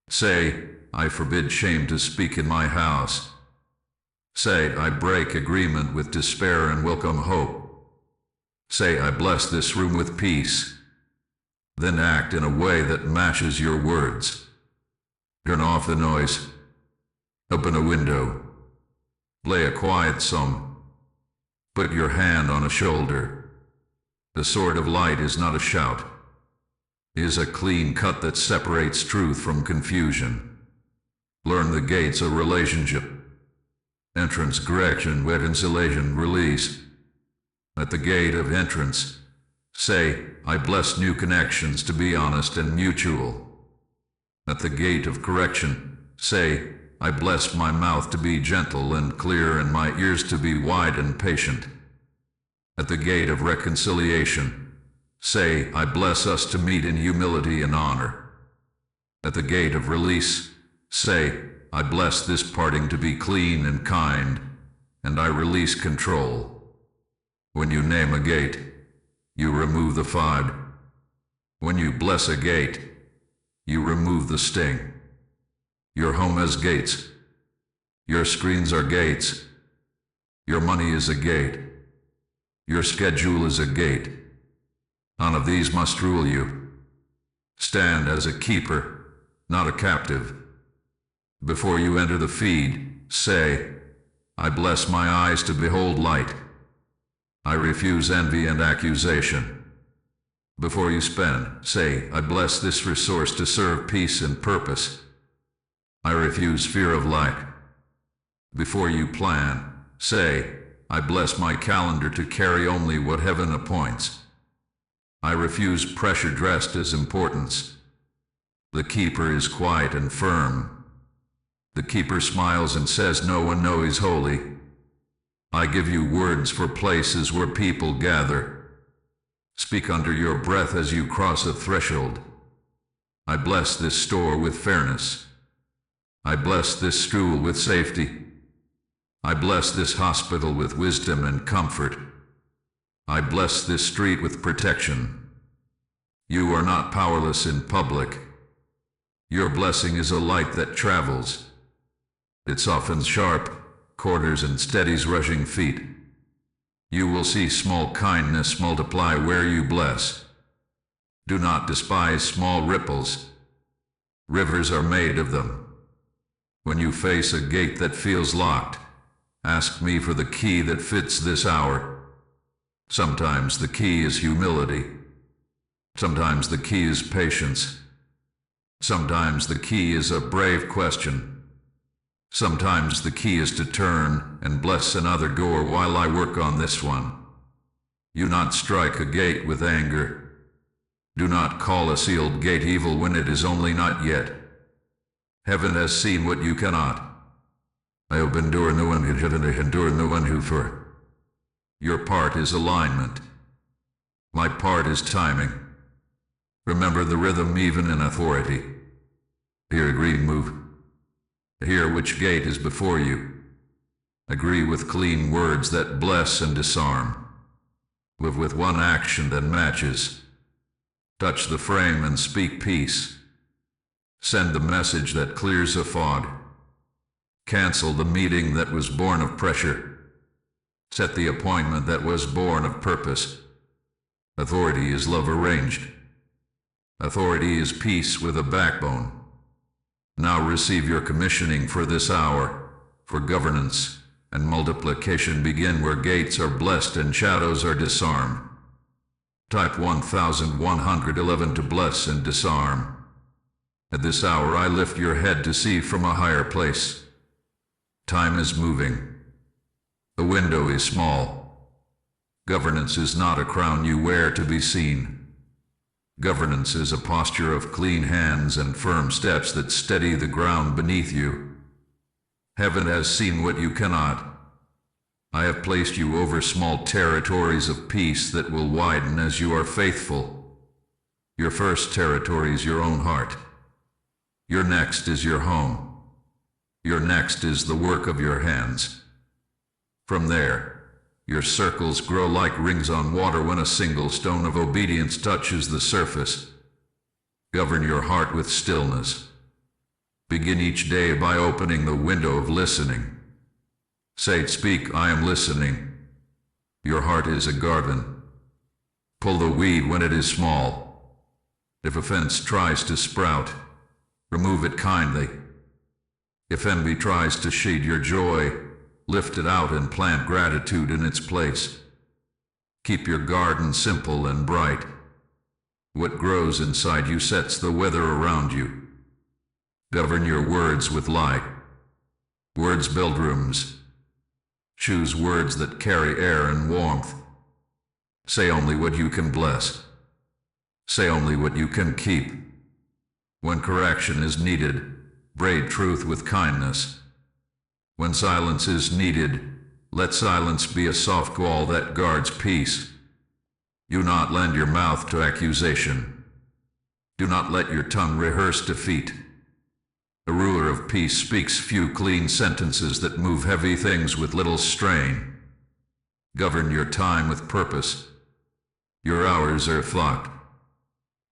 Say, I forbid shame to speak in my house. Say, I break agreement with despair and welcome hope. Say, I bless this room with peace. Then act in a way that matches your words. Turn off the noise. Open a window. Play a quiet song. Put your hand on a shoulder. The sword of light is not a shout. It is a clean cut that separates truth from confusion. Learn the gates of relationship. Entrance, correction, reconciliation, release. At the gate of entrance, say, I bless new connections to be honest and mutual. At the gate of correction, say, I bless my mouth to be gentle and clear and my ears to be wide and patient. At the gate of reconciliation, say, I bless us to meet in humility and honor. At the gate of release, say, I bless this parting to be clean and kind, and I release control. When you name a gate, you remove the fog. When you bless a gate, you remove the sting. Your home has gates. Your screens are gates. Your money is a gate. Your schedule is a gate. None of these must rule you. Stand as a keeper, not a captive. Before you enter the feed, say, I bless my eyes to behold light. I refuse envy and accusation. Before you spend, say, I bless this resource to serve peace and purpose. I refuse fear of lack. Before you plan, say, I bless my calendar to carry only what heaven appoints. I refuse pressure dressed as importance. The keeper is quiet and firm. The keeper smiles and says no one knows he's holy. I give you words for places where people gather. Speak under your breath as you cross a threshold. I bless this store with fairness. I bless this stool with safety. I bless this hospital with wisdom and comfort. I bless this street with protection. You are not powerless in public. Your blessing is a light that travels. It softens sharp corners and steadies rushing feet. You will see small kindness multiply where you bless. Do not despise small ripples. Rivers are made of them. When you face a gate that feels locked, ask me for the key that fits this hour. Sometimes the key is humility. Sometimes the key is patience. Sometimes the key is a brave question. Sometimes the key is to turn and bless another door while I work on this one. Do not strike a gate with anger. Do not call a sealed gate evil when it is only not yet. Heaven has seen what you cannot. I open door no one can heaven and door no one who for. Your part is alignment. My part is timing. Remember the rhythm even in authority. Here agree move. Hear which gate is before you. Agree with clean words that bless and disarm. Live with one action that matches. Touch the frame and speak peace. Send the message that clears a fog. Cancel the meeting that was born of pressure. Set the appointment that was born of purpose. Authority is love arranged. Authority is peace with a backbone. Now receive your commissioning for this hour, for governance and multiplication begin where gates are blessed and shadows are disarmed. Type 1111 to bless and disarm. At this hour I lift your head to see from a higher place. Time is moving. The window is small. Governance is not a crown you wear to be seen. Governance is a posture of clean hands and firm steps that steady the ground beneath you. Heaven has seen what you cannot. I have placed you over small territories of peace that will widen as you are faithful. Your first territory is your own heart. Your next is your home. Your next is the work of your hands. From there, your circles grow like rings on water when a single stone of obedience touches the surface. Govern your heart with stillness. Begin each day by opening the window of listening. Say, speak, I am listening. Your heart is a garden. Pull the weed when it is small. If offense tries to sprout, remove it kindly. If envy tries to shade your joy, lift it out and plant gratitude in its place. Keep your garden simple and bright. What grows inside you sets the weather around you. Govern your words with light. Words build rooms. Choose words that carry air and warmth. Say only what you can bless. Say only what you can keep. When correction is needed, braid truth with kindness. When silence is needed, let silence be a soft wall that guards peace. Do not lend your mouth to accusation. Do not let your tongue rehearse defeat. A ruler of peace speaks few clean sentences that move heavy things with little strain. Govern your time with purpose. Your hours are flocked.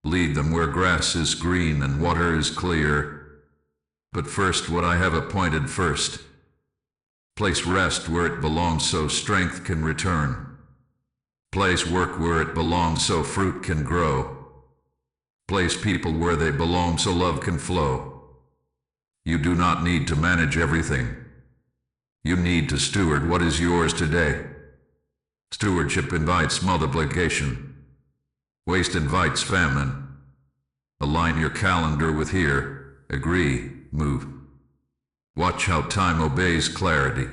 Lead them where grass is green and water is clear. But first what I have appointed first. Place rest where it belongs so strength can return. Place work where it belongs so fruit can grow. Place people where they belong so love can flow. You do not need to manage everything. You need to steward what is yours today. Stewardship invites multiplication. Waste invites famine. Align your calendar with here. Agree, move. Watch how time obeys clarity.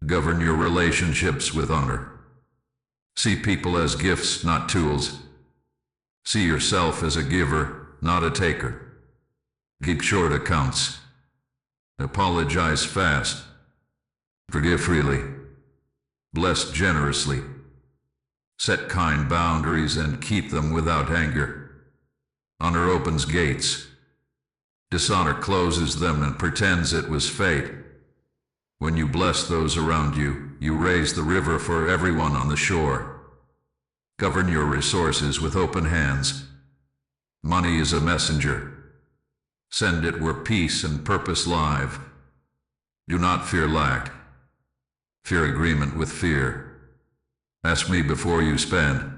Govern your relationships with honor. See people as gifts, not tools. See yourself as a giver, not a taker. Keep short accounts. Apologize fast. Forgive freely. Bless generously. Set kind boundaries and keep them without anger. Honor opens gates. Dishonor closes them and pretends it was fate. When you bless those around you, you raise the river for everyone on the shore. Govern your resources with open hands. Money is a messenger. Send it where peace and purpose live. Do not fear lack. Fear agreement with fear. Ask me before you spend.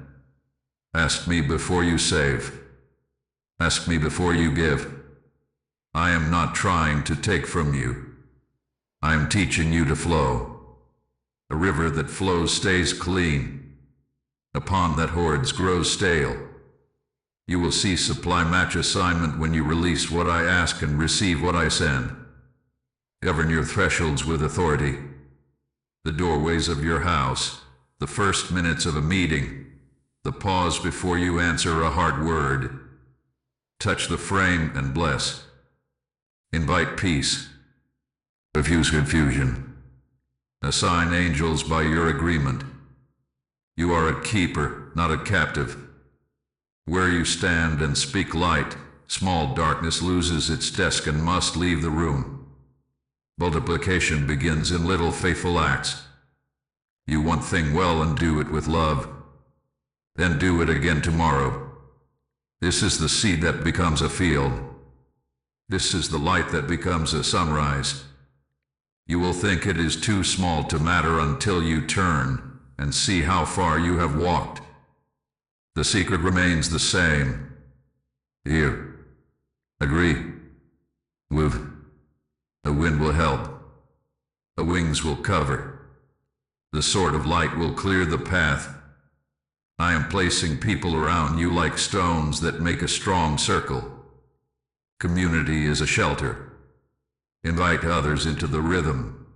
Ask me before you save. Ask me before you give. I am not trying to take from you. I am teaching you to flow. A river that flows stays clean. A pond that hoards grows stale. You will see supply match assignment when you release what I ask and receive what I send. Govern your thresholds with authority. The doorways of your house, the first minutes of a meeting, the pause before you answer a hard word. Touch the frame and bless. Invite peace. Refuse confusion. Assign angels by your agreement. You are a keeper, not a captive. Where you stand and speak light, small darkness loses its desk and must leave the room. Multiplication begins in little faithful acts. You one thing well and do it with love. Then do it again tomorrow. This is the seed that becomes a field. This is the light that becomes a sunrise. You will think it is too small to matter until you turn and see how far you have walked. The secret remains the same. Here. Agree. Move. The wind will help. The wings will cover. The sword of light will clear the path. I am placing people around you like stones that make a strong circle. Community is a shelter. Invite others into the rhythm.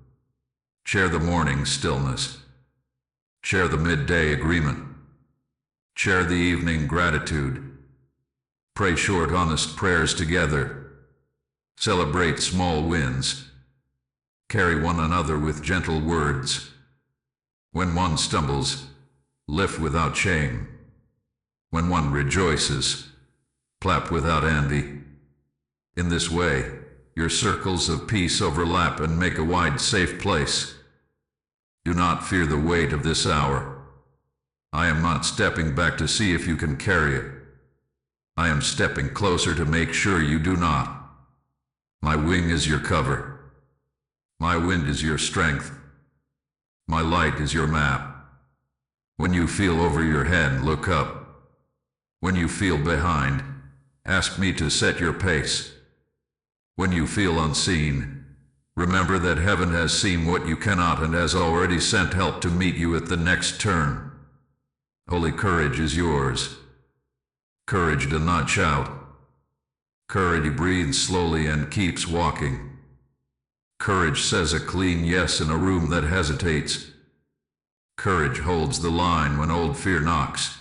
Share the morning stillness. Share the midday agreement. Share the evening gratitude. Pray short, honest prayers together. Celebrate small wins. Carry one another with gentle words. When one stumbles, lift without shame. When one rejoices, clap without envy. In this way, your circles of peace overlap and make a wide, safe place. Do not fear the weight of this hour. I am not stepping back to see if you can carry it. I am stepping closer to make sure you do not. My wing is your cover. My wind is your strength. My light is your map. When you feel over your head, look up. When you feel behind, ask me to set your pace. When you feel unseen, remember that heaven has seen what you cannot and has already sent help to meet you at the next turn. Holy courage is yours. Courage does not shout. Courage breathes slowly and keeps walking. Courage says a clean yes in a room that hesitates. Courage holds the line when old fear knocks.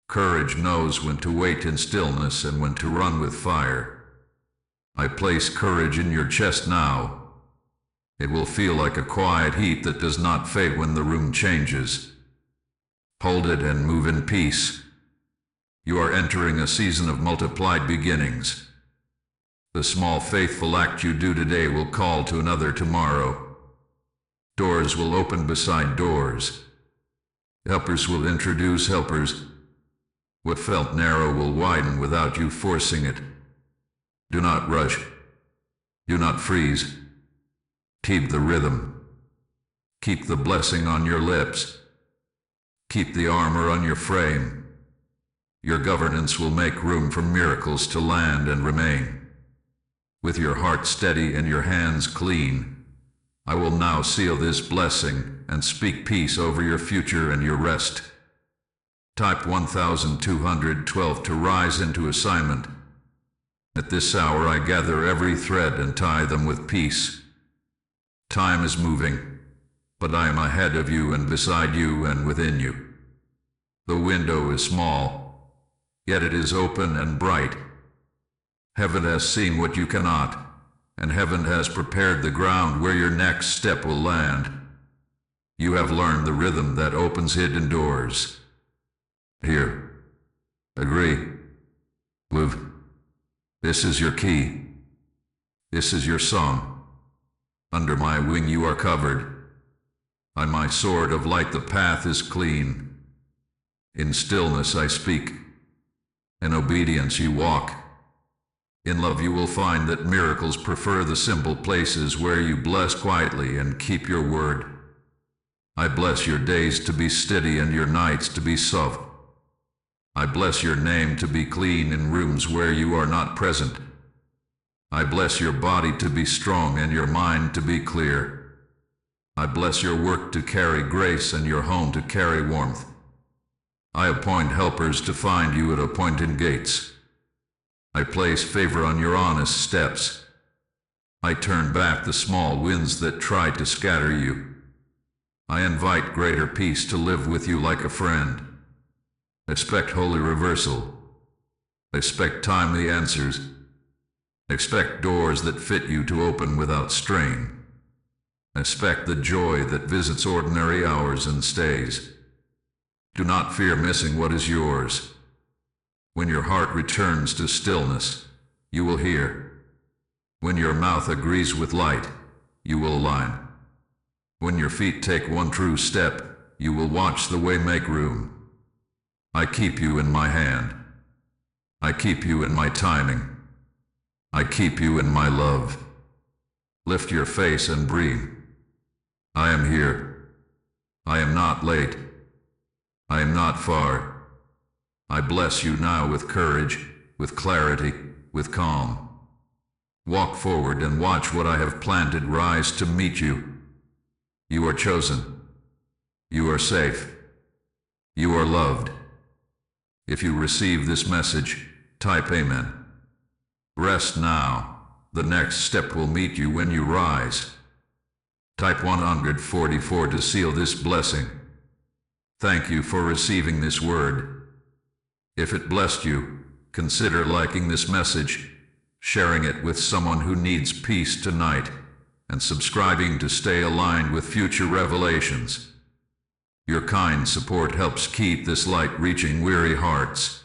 Courage knows when to wait in stillness and when to run with fire. I place courage in your chest now. It will feel like a quiet heat that does not fade when the room changes. Hold it and move in peace. You are entering a season of multiplied beginnings. The small faithful act you do today will call to another tomorrow. Doors will open beside doors. Helpers will introduce helpers. What felt narrow will widen without you forcing it. Do not rush. Do not freeze. Keep the rhythm. Keep the blessing on your lips. Keep the armor on your frame. Your governance will make room for miracles to land and remain. With your heart steady and your hands clean, I will now seal this blessing and speak peace over your future and your rest. Type 1212 to rise into assignment. At this hour I gather every thread and tie them with peace. Time is moving, but I am ahead of you and beside you and within you. The window is small, yet it is open and bright. Heaven has seen what you cannot, and heaven has prepared the ground where your next step will land. You have learned the rhythm that opens hidden doors. Here. Agree. Live. This is your key. This is your song. Under my wing you are covered. On my sword of light the path is clean. In stillness I speak. In obedience you walk. In love you will find that miracles prefer the simple places where you bless quietly and keep your word. I bless your days to be steady and your nights to be soft. I bless your name to be clean in rooms where you are not present. I bless your body to be strong and your mind to be clear. I bless your work to carry grace and your home to carry warmth. I appoint helpers to find you at appointed gates. I place favor on your honest steps. I turn back the small winds that try to scatter you. I invite greater peace to live with you like a friend. Expect holy reversal. Expect timely answers. Expect doors that fit you to open without strain. Expect the joy that visits ordinary hours and stays. Do not fear missing what is yours. When your heart returns to stillness, you will hear. When your mouth agrees with light, you will align. When your feet take one true step, you will watch the way make room. I keep you in my hand. I keep you in my timing. I keep you in my love. Lift your face and breathe. I am here. I am not late. I am not far. I bless you now with courage, with clarity, with calm. Walk forward and watch what I have planted rise to meet you. You are chosen. You are safe. You are loved. If you receive this message, type Amen. Rest now. The next step will meet you when you rise. Type 144 to seal this blessing. Thank you for receiving this word. If it blessed you, consider liking this message, sharing it with someone who needs peace tonight, and subscribing to stay aligned with future revelations. Your kind support helps keep this light reaching weary hearts.